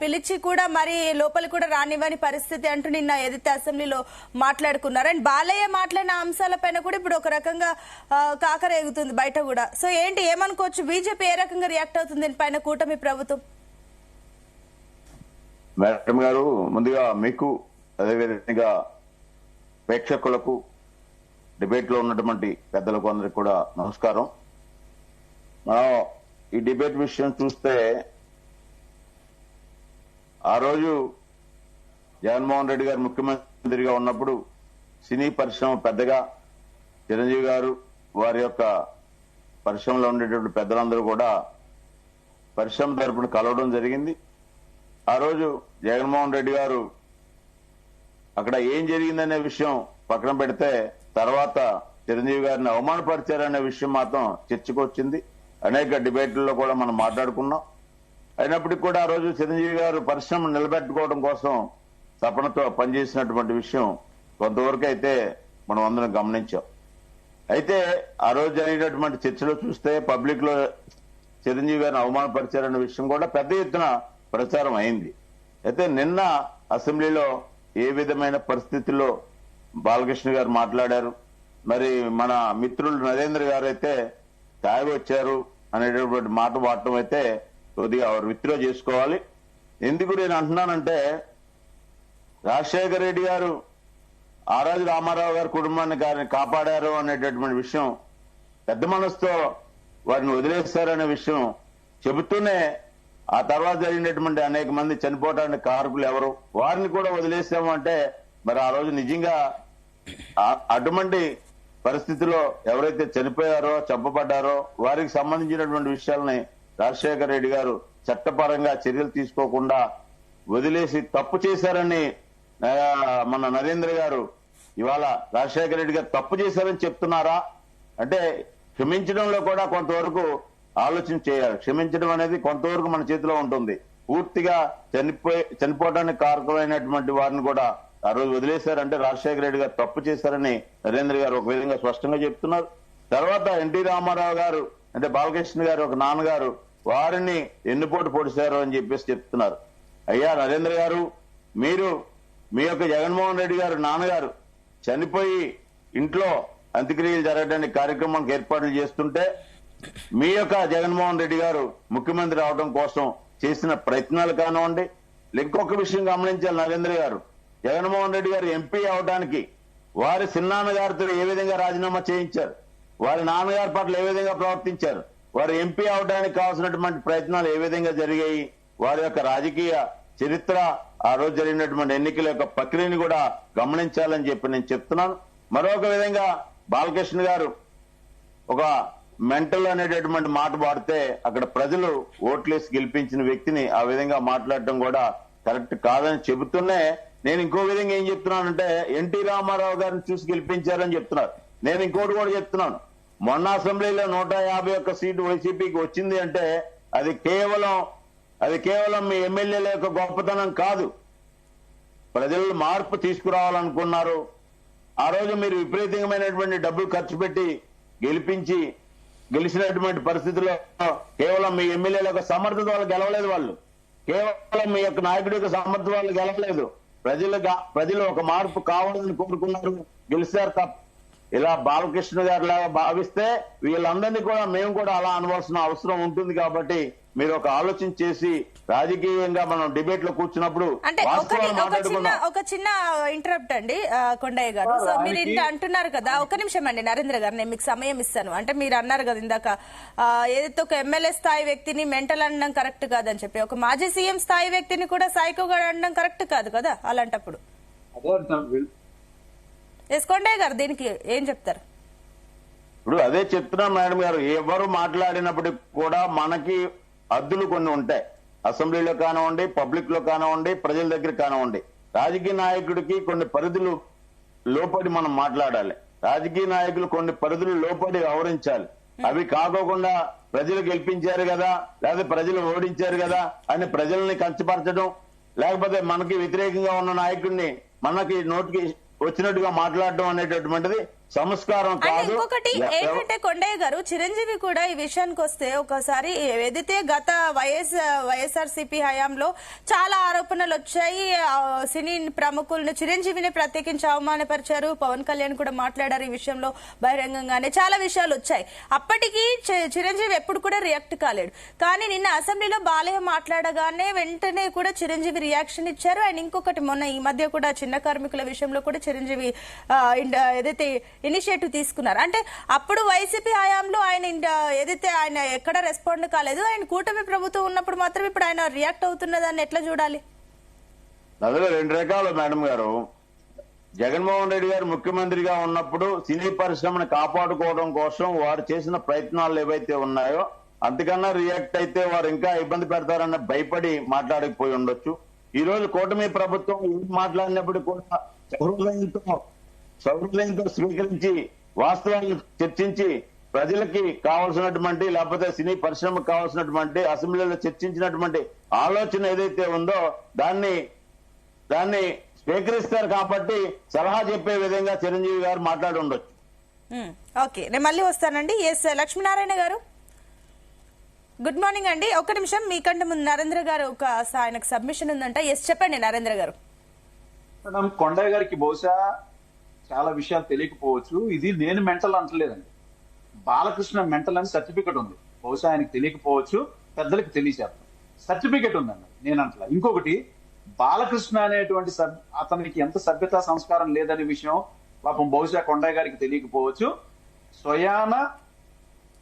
పిలిచి కూడా మరి లోపలి కూడా రానివ్వని పరిస్థితి అంటూ నిన్న ఏదైతే అసెంబ్లీలో మాట్లాడుకున్నారు. అండ్ బాలయ్య మాట్లాడిన అంశాలపైన కూడా ఇప్పుడు ఒక రకంగా కాకరేగుతుంది బయట కూడా. సో ఏంటి, ఏమనుకోవచ్చు? బీజేపీ ఏ రకంగా రియాక్ట్ అవుతుంది దీనిపైన, కూటమి ప్రభుత్వం? మేడం గారు, ముందుగా మీకు అదేవిధంగా ప్రేక్షకులకు, డిబేట్ లో ఉన్నటువంటి పెద్దలకు అందరికి కూడా నమస్కారం. మనం ఈ డిబేట్ విషయం చూస్తే ఆ రోజు జగన్మోహన్ రెడ్డి గారు ముఖ్యమంత్రిగా ఉన్నప్పుడు సినీ పరిశ్రమ పెద్దగా చిరంజీవి గారు వారి యొక్క పరిశ్రమలో ఉండేటువంటి పెద్దలందరూ కూడా పరిశ్రమ తరపున కలవడం జరిగింది. ఆ రోజు జగన్మోహన్ రెడ్డి గారు అక్కడ ఏం జరిగిందనే విషయం పక్కన పెడితే తర్వాత చిరంజీవి గారిని అవమానపరిచారనే విషయం మాత్రం చర్చకు వచ్చింది. అనేక డిబేట్లలో కూడా మనం మాట్లాడుకున్నాం. అయినప్పటికీ కూడా ఆ రోజు చిరంజీవి గారు పరిశ్రమ నిలబెట్టుకోవడం కోసం తపనతో పనిచేసినటువంటి విషయం కొంతవరకు అయితే మనం అందరం గమనించాం. అయితే ఆ రోజు జరిగినటువంటి చర్చలో చూస్తే పబ్లిక్ లో చిరంజీవి గారిని అవమానపరిచారన్న విషయం కూడా పెద్ద ఎత్తున ప్రచారం అయింది. అయితే నిన్న అసెంబ్లీలో ఏ విధమైన పరిస్థితుల్లో బాలకృష్ణ గారు మాట్లాడారు, మరి మన మిత్రులు నరేంద్ర గారు అయితే తాగి వచ్చారు అనేటటువంటి మాట వాడటం అయితే కొద్దిగా విత్డ్రా చేసుకోవాలి. ఎందుకు నేను అంటున్నానంటే, రాజశేఖర రెడ్డి గారు ఆరాజు రామారావు గారి కుటుంబాన్ని గారిని కాపాడారు అనేటటువంటి విషయం, పెద్ద మనసుతో వారిని వదిలేస్తారనే విషయం చెబుతూనే ఆ తర్వాత జరిగినటువంటి అనేక మంది చనిపోవడానికి కారకులు ఎవరు, వారిని కూడా వదిలేసాము అంటే మరి ఆ రోజు నిజంగా అటువంటి పరిస్థితిలో ఎవరైతే చనిపోయారో చంపబడ్డారో వారికి సంబంధించినటువంటి విషయాలని రాజశేఖర రెడ్డి గారు చట్టపరంగా చర్యలు తీసుకోకుండా వదిలేసి తప్పు చేశారని మన నరేంద్ర గారు ఇవాళ రాజశేఖర రెడ్డి గారు తప్పు చేశారని చెప్తున్నారా అంటే, క్షమించడంలో కూడా కొంతవరకు ఆలోచన చేయాలి. క్షమించడం అనేది కొంతవరకు మన చేతిలో ఉంటుంది. పూర్తిగా చనిపోవడానికి కారకమైనటువంటి వారిని కూడా ఆ రోజు వదిలేశారంటే రాజశేఖర రెడ్డి గారు తప్పు చేశారని నరేంద్ర గారు ఒక విధంగా స్పష్టంగా చెప్తున్నారు. తర్వాత ఎన్టీ రామారావు గారు అంటే బాలకృష్ణ గారు ఒక నాన్నగారు వారిని ఎన్నుపోటు పొడిచారు అని చెప్పేసి చెప్తున్నారు. అయ్యా నరేంద్ర గారు, మీరు మీ యొక్క జగన్మోహన్ రెడ్డి గారు నాన్నగారు చనిపోయి ఇంట్లో అంత్యక్రియలు జరగడానికి కార్యక్రమానికి ఏర్పాట్లు చేస్తుంటే మీ యొక్క జగన్మోహన్ రెడ్డి గారు ముఖ్యమంత్రి అవడం కోసం చేసిన ప్రయత్నాలు కానివ్వండి, ఇంకొక విషయం గమనించాలి నరేంద్ర గారు, జగన్మోహన్ రెడ్డి గారు ఎంపీ అవడానికి వారి చిన్నాన్న గారితో ఏ విధంగా రాజీనామా చేయించారు, వారి నాన్నగారి పట్ల ఏ విధంగా ప్రవర్తించారు, వారు ఎంపీ అవడానికి కావాల్సినటువంటి ప్రయత్నాలు ఏ విధంగా జరిగాయి, వారి యొక్క రాజకీయ చరిత్ర, ఆ రోజు జరిగినటువంటి ఎన్నికల యొక్క ప్రక్రియని కూడా గమనించాలని చెప్పి నేను చెప్తున్నాను. మరొక విధంగా బాలకృష్ణ గారు ఒక మెంటల్ అనేటటువంటి మాట వాడితే అక్కడ ప్రజలు ఓట్లేసి గెలిపించిన వ్యక్తిని ఆ విధంగా మాట్లాడటం కూడా కరెక్ట్ కాదని చెబుతూనే నేను ఇంకో విధంగా ఏం చెప్తున్నానంటే, ఎన్టీ రామారావు గారిని చూసి గెలిపించారని చెప్తున్నారు. నేను ఇంకోటి కూడా చెప్తున్నాను, మొన్న అసెంబ్లీలో 151 సీటు వైసీపీకి వచ్చింది అంటే అది కేవలం మీ ఎమ్మెల్యేల యొక్క గొప్పతనం కాదు. ప్రజలు మార్పు తీసుకురావాలనుకున్నారు. ఆ రోజు మీరు విపరీతమైనటువంటి డబ్బులు ఖర్చు పెట్టి గెలిచినటువంటి పరిస్థితుల్లో కేవలం మీ ఎమ్మెల్యేల యొక్క సమర్థత వాళ్ళు గెలవలేదు, వాళ్ళు కేవలం మీ యొక్క నాయకుడి యొక్క సమర్థత వాళ్ళు గెలవలేదు. ప్రజలు ఒక మార్పు కావాలని కోరుకున్నారు, గెలిచారు తప్ప ఇలా బాలకృష్ణ గారు లాగా భావిస్తే వీళ్ళందరినీ కూడా మేము కూడా అలా అనవలసిన అవసరం ఉంటుంది. కాబట్టి మీరు ఒక ఆలోచన చేసి రాజకీయంగా మనం డిబేట్ లో కూర్చున్నప్పుడు ఒక చిన్న ఇంటరప్ట్ అండి కొండయ్య గారు. సో మీరు ఇంత అంటున్నారు కదా, ఒక నిమిషం అండి నరేంద్ర గారు, నేను మీకు సమయం ఇస్తాను. అంటే మీరు అన్నారు కదా ఇందాక ఏదైతే ఒక ఎమ్మెల్యే స్థాయి వ్యక్తిని మెంటల్ అనడం కరెక్ట్ కాదని చెప్పి, ఒక మాజీ సీఎం స్థాయి వ్యక్తిని కూడా సైకోగా అనడం కరెక్ట్ కాదు కదా. అలాంటప్పుడు కొండయ్య గారు దీనికి ఏం చెప్తారు? ఇప్పుడు అదే చెప్తున్నాను మేడం గారు, ఎవరు మాట్లాడినప్పటికీ కూడా మనకి హద్దులు కొన్ని ఉంటాయి. అసెంబ్లీలో కానివ్వండి, పబ్లిక్ లో కానివ్వండి, ప్రజల దగ్గర కానివ్వండి. రాజకీయ నాయకుడికి కొన్ని పరిధులు లోపడి మనం మాట్లాడాలి. రాజకీయ నాయకులు కొన్ని పరిధులు లోపడి వ్యవహరించాలి. అవి కాకోకుండా ప్రజలు గెలిపించారు కదా, లేదా ప్రజలు ఓడించారు కదా అని ప్రజల్ని కంచపరచడం, లేకపోతే మనకి వ్యతిరేకంగా ఉన్న నాయకుడిని మనకి నోటికి వచ్చినట్టుగా మాట్లాడడం అనేటటువంటిది సంస్కారం కాదు. ఇంకొకటి ఏంటంటే కొండయ్య గారు, చిరంజీవి కూడా ఈ విషయానికి వస్తే ఒకసారి ఏదైతే గత వైఎస్ఆర్సీపీ హయాంలో చాలా ఆరోపణలు వచ్చాయి, సినీ ప్రముఖులను చిరంజీవిని ప్రత్యేకించి అవమానపరిచారు, పవన్ కళ్యాణ్ కూడా మాట్లాడారు ఈ విషయంలో బహిరంగంగానే, చాలా విషయాలు వచ్చాయి. అప్పటికి చిరంజీవి ఎప్పుడు కూడా రియాక్ట్ కాలేడు. కానీ నిన్న అసెంబ్లీలో బాలయ్య మాట్లాడగానే వెంటనే కూడా చిరంజీవి రియాక్షన్ ఇచ్చారు. అండ్ ఇంకొకటి మొన్న ఈ మధ్య కూడా చిన్న కార్మికుల విషయంలో కూడా చిరంజీవి ఏదైతే ఇనిషియేటివ్ తీసుకున్నారు. అంటే అప్పుడు వైసీపీ హయాంలో ఆయన ఏదైతే ఆయన ఎక్కడ రెస్పాండ్ కాలేదు, ఆయన కూటమి ప్రభుత్వం ఉన్నప్పుడు మాత్రం ఇప్పుడు ఆయన రియాక్ట్ అవుతున్నదాన్ని ఎట్లా చూడాలి? అందులో రెండు రకాలు మేడం గారు. జగన్మోహన్ రెడ్డి గారు ముఖ్యమంత్రిగా ఉన్నప్పుడు సినీ పరిశ్రమను కాపాడుకోవడం కోసం వారు చేసిన ప్రయత్నాలు ఏవైతే ఉన్నాయో అంతకన్నా రియాక్ట్ అయితే వారు ఇంకా ఇబ్బంది పెడతారన్న భయపడి మాట్లాడకపోయి ఉండొచ్చు. ఈ రోజు కూటమి ప్రభుత్వం మాట్లాడినప్పుడు కూడా సౌహృదయంతో స్వీకరించి వాస్తవాలను చర్చించి ప్రజలకి కావాల్సినటువంటి, లేకపోతే సినీ పరిశ్రమకు కావాల్సినటువంటి అసెంబ్లీలో చర్చించినటువంటి ఆలోచన ఏదైతే ఉందో దాన్ని స్వీకరిస్తారు కాబట్టి సలహా చెప్పే విధంగా చిరంజీవి గారు మాట్లాడి ఉండొచ్చు. ఓకే, నేను మళ్ళీ వస్తానండి. ఎస్ లక్ష్మీనారాయణ గారు, గుడ్ మార్నింగ్ అండి. ఒక్క నిమిషం, మీకంటే ముందు నరేంద్ర గారు ఆయనకు సబ్మిషన్ ఉందంట. ఎస్ చెప్పండి నరేంద్ర గారు. మేడం, కొండయ్య గారికి బహుశా చాలా విషయాలు తెలియకపోవచ్చు. ఇది నేను మెంటల్ అంటలేదండి, బాలకృష్ణ మెంటల్ అని సర్టిఫికెట్ ఉంది. బహుశా ఆయనకు తెలియకపోవచ్చు, పెద్దలకు తెలియచేస్తాం. సర్టిఫికెట్ ఉందండి, నేను అంటలా. ఇంకొకటి, బాలకృష్ణ అనేటువంటి అతనికి ఎంత సభ్యతా సంస్కారం లేదనే విషయం పాపం బహుశా కొండయ్య గారికి తెలియకపోవచ్చు. స్వయాన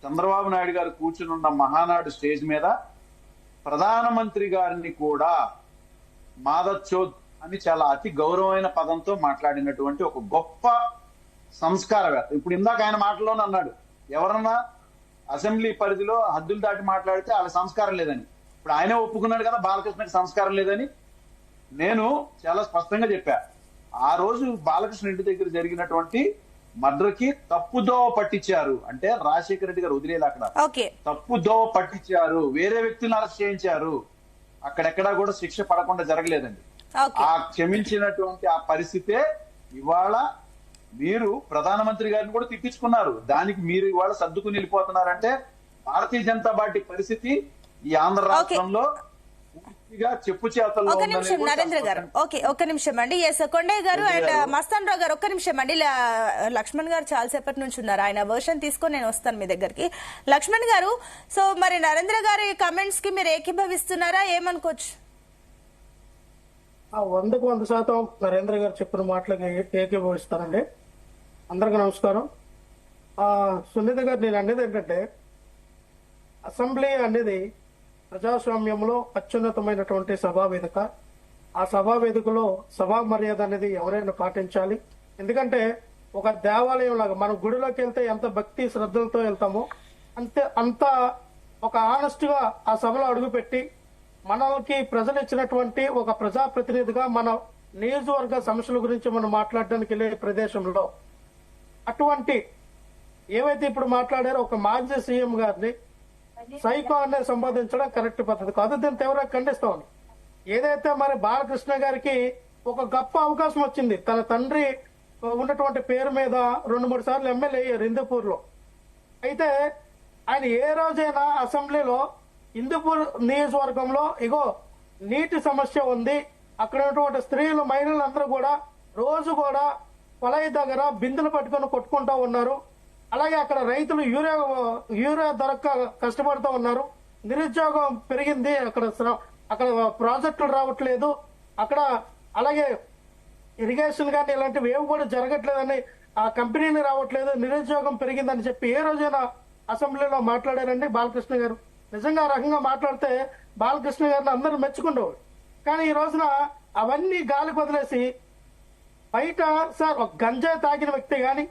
చంద్రబాబు నాయుడు గారు కూర్చునున్న మహానాడు స్టేజ్ మీద ప్రధానమంత్రి గారిని కూడా మాదచ్చోద్ అని చాలా అతి గౌరవమైన పదంతో మాట్లాడినటువంటి ఒక గొప్ప సంస్కారవేత్త. ఇప్పుడు ఇందాక ఆయన మాటలోనే అన్నాడు, ఎవరన్నా అసెంబ్లీ పరిధిలో హద్దులు దాటి మాట్లాడితే వాళ్ళ సంస్కారం లేదని. ఇప్పుడు ఆయనే ఒప్పుకున్నాడు కదా బాలకృష్ణకి సంస్కారం లేదని. నేను చాలా స్పష్టంగా చెప్పా, ఆ రోజు బాలకృష్ణ ఇంటి దగ్గర జరిగినటువంటి మర్డర్కి తప్పుదోవ పట్టించారు అంటే రాజశేఖర రెడ్డి గారు వదిలేలా, అక్కడ తప్పుదోవ పట్టించారు, వేరే వ్యక్తులను అరెస్ట్ చేయించారు, అక్కడెక్కడా కూడా శిక్ష పడకుండా జరగలేదండి. ఆ క్షమించినటువంటి ఆ పరిస్థితే ఇవాళ మీరు ప్రధానమంత్రి గారిని కూడా తిట్టించుకున్నారు. దానికి మీరు ఇవాళ సర్దుకుని వెళ్ళిపోతున్నారంటే భారతీయ జనతా పార్టీ పరిస్థితి ఈ ఆంధ్ర రాష్ట్రంలో చెప్పు చేతల్లో. ఒక నిమిషం నరేంద్ర గారు, ఓకే ఒక్క నిమిషం అండి. ఎస్ కొండయ్య గారు అండ్ మస్తాన్ రావు గారు, ఒక్క నిమిషం అండి. లక్ష్మణ్ గారు చాలాసేపటి నుంచి ఉన్నారు, ఆయన వర్షన్ తీసుకొని నేను వస్తాను మీ దగ్గరికి. లక్ష్మణ్ గారు, సో మరి నరేంద్ర గారి కమెంట్స్ కి మీరు ఏకీభవిస్తున్నారా, ఏమనుకోవచ్చు? 100కు 100% నరేంద్ర గారు చెప్పిన మాటలకు ఏకీభవిస్తానండి. అందరికీ నమస్కారం. సునీత గారు, నేను అనేది ఏంటంటే అసెంబ్లీ అనేది ప్రజాస్వామ్యంలో అత్యున్నతమైనటువంటి సభా వేదిక. ఆ సభా వేదికలో సభా మర్యాద అనేది ఎవరైనా పాటించాలి. ఎందుకంటే ఒక దేవాలయం లాగా మనం గుడిలోకి వెళ్తే ఎంత భక్తి శ్రద్ధలతో వెళ్తామో అంత ఒక ఆనెస్ట్ గా ఆ సభలో అడుగుపెట్టి మనకి ప్రజలు ఇచ్చినటువంటి ఒక ప్రజాప్రతినిధిగా మన నియోజకవర్గ సమస్యల గురించి మనం మాట్లాడడానికి వెళ్ళే ప్రదేశంలో అటువంటి ఏవైతే ఇప్పుడు మాట్లాడారో ఒక మాజీ సీఎం గారిని సైకో అనేది సంబోధించడం కరెక్ట్ పద్ధతి కాదు. దీన్ని తీవ్రంగా ఖండిస్తామని. ఏదైతే మరి బాలకృష్ణ గారికి ఒక గొప్ప అవకాశం వచ్చింది, తన తండ్రి ఉన్నటువంటి పేరు మీద 2-3 సార్లు ఎమ్మెల్యే అయ్యారు హిందూపూర్ లో. అయితే ఆయన ఏ రోజైనా అసెంబ్లీలో హిందూపూర్ నియోజకవర్గంలో ఇగో నీటి సమస్య ఉంది, అక్కడ ఉన్నటువంటి స్త్రీలు మహిళలు అందరూ కూడా రోజు కూడా పొలాయి దగ్గర బిందులు పట్టుకొని కొట్టుకుంటా ఉన్నారు, అలాగే అక్కడ రైతులు యూరియా దొరక్క కష్టపడుతూ ఉన్నారు, నిరుద్యోగం పెరిగింది, అక్కడ ప్రాజెక్టులు రావట్లేదు, అక్కడ అలాగే ఇరిగేషన్ కానీ ఇలాంటివి ఏవి కూడా జరగట్లేదని, ఆ కంపెనీలు రావట్లేదు, నిరుద్యోగం పెరిగిందని చెప్పి ఏ రోజైనా అసెంబ్లీలో మాట్లాడారండి బాలకృష్ణ గారు? నిజంగా ఆ రకంగా మాట్లాడితే బాలకృష్ణ గారిని అందరూ మెచ్చుకుండేవారు. కానీ ఈ రోజున అవన్నీ గాలి వదిలేసి బయట సార్ ఒక గంజాయి తాగిన వ్యక్తి గాని,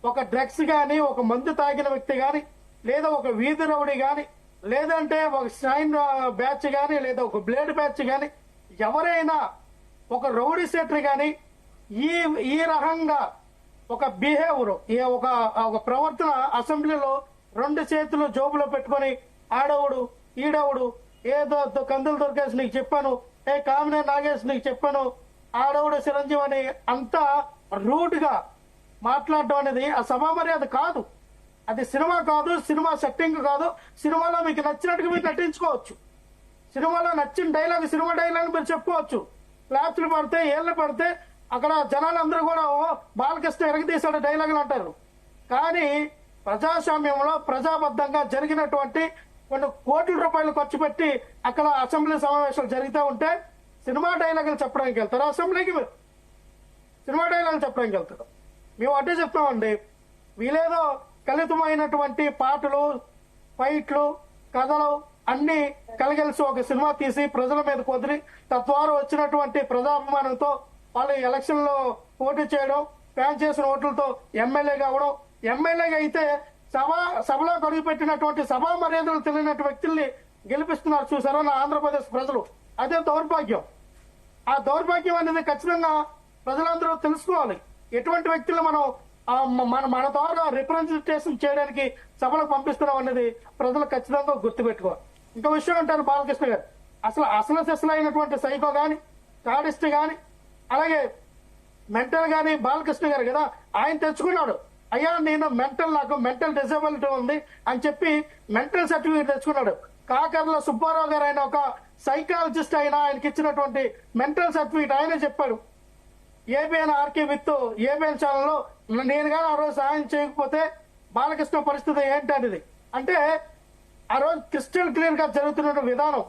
ఒక డ్రగ్స్ గాని, ఒక మందు తాగిన వ్యక్తి గాని, లేదా ఒక వీధి రౌడీ గాని, లేదంటే ఒక షైన్ బ్యాచ్ గాని, లేదా ఒక బ్లేడ్ బ్యాచ్ గాని, ఎవరైనా ఒక రౌడీ సెటర్ గాని ఈ రకంగా ఒక బిహేవియర్, ఒక ప్రవర్తన అసెంబ్లీలో 2 చేతులు జోబులో పెట్టుకొని ఆడవుడు ఈడవుడు ఏదో కందులు దొరికేసి నీకు చెప్పాను, కామినే నాగేష్ నీకు చెప్పాను, ఆడవుడు చిరంజీవి అని అంతా రూట్ గా మాట్లాడడం అనేది ఆ సభా మర్యాద కాదు. అది సినిమా కాదు, సినిమా సెట్టింగ్ కాదు. సినిమాలో మీకు నచ్చినట్టుగా మీరు నటించుకోవచ్చు, సినిమాలో నచ్చిన డైలాగ్ సినిమా డైలాగ్ మీరు చెప్పుకోవచ్చు, క్లాప్స్లు పడితే ఏళ్ళు పడితే అక్కడ జనాలందరూ కూడా బాలకృష్ణ ఎరగదీశాడు డైలాగులు అంటారు. కానీ ప్రజాస్వామ్యంలో ప్రజాబద్ధంగా జరిగినటువంటి కొన్ని కోట్ల రూపాయలు ఖర్చు పెట్టి అక్కడ అసెంబ్లీ సమావేశాలు జరుగుతూ ఉంటే సినిమా డైలాగులు చెప్పడానికి వెళ్తారు అసెంబ్లీకి? మీరు సినిమా డైలాగులు చెప్పడానికి వెళ్తారు? మేము అట్టే చెప్తామండి, వీలేదో కలితమైనటువంటి పాటలు, ఫైట్లు, కథలు అన్ని కలిగలిసి ఒక సినిమా తీసి ప్రజల మీద కుదిరి తద్వారా వచ్చినటువంటి ప్రజాభిమానంతో వాళ్ళు ఎలక్షన్ లో పోటీ చేయడం, ఫ్యాన్ చేసిన ఓట్లతో ఎమ్మెల్యే కావడం, ఎమ్మెల్యేగా అయితే సభలో గడుగు పెట్టినటువంటి సభా మర్యాదలు తెలియనటువంటి వ్యక్తుల్ని గెలిపిస్తున్నారు చూసారా నా ఆంధ్రప్రదేశ్ ప్రజలు. అదే దౌర్భాగ్యం. ఆ దౌర్భాగ్యం అనేది ఖచ్చితంగా ప్రజలందరూ తెలుసుకోవాలి. ఎటువంటి వ్యక్తులు మన ద్వారా రిప్రజెంటేషన్ చేయడానికి సభలకు పంపిస్తున్నాం అనేది ప్రజలు ఖచ్చితంగా గుర్తుపెట్టుకోవాలి. ఇంకో విషయం అంటారు బాలకృష్ణ గారు, అసలు సిసలైనటువంటి సైకో గాని, సాడిస్ట్ గాని, అలాగే మెంటల్ గాని బాలకృష్ణ గారు కదా, ఆయన తెచ్చుకున్నాడు. అయ్యా నేను నాకు మెంటల్ డిసేబిలిటీ ఉంది అని చెప్పి మెంటల్ సర్టిఫికేట్ తెచ్చుకున్నాడు. కాకర్ల సుబ్బారావు గారు ఆయన ఒక సైకాలజిస్ట్, అయినా ఆయనకి ఇచ్చినటువంటి మెంటల్ సర్టిఫికేట్ ఆయనే చెప్పాడు. ఏబిఎన్ ఆర్కే విత్ ఏబిఎన్ ఛానల్లో నేను కానీ ఆ రోజు సహాయం చేయకపోతే బాలకృష్ణ పరిస్థితి ఏంటనేది. అంటే ఆ రోజు క్రిస్టల్ క్లియర్ గా జరుగుతున్న విధానం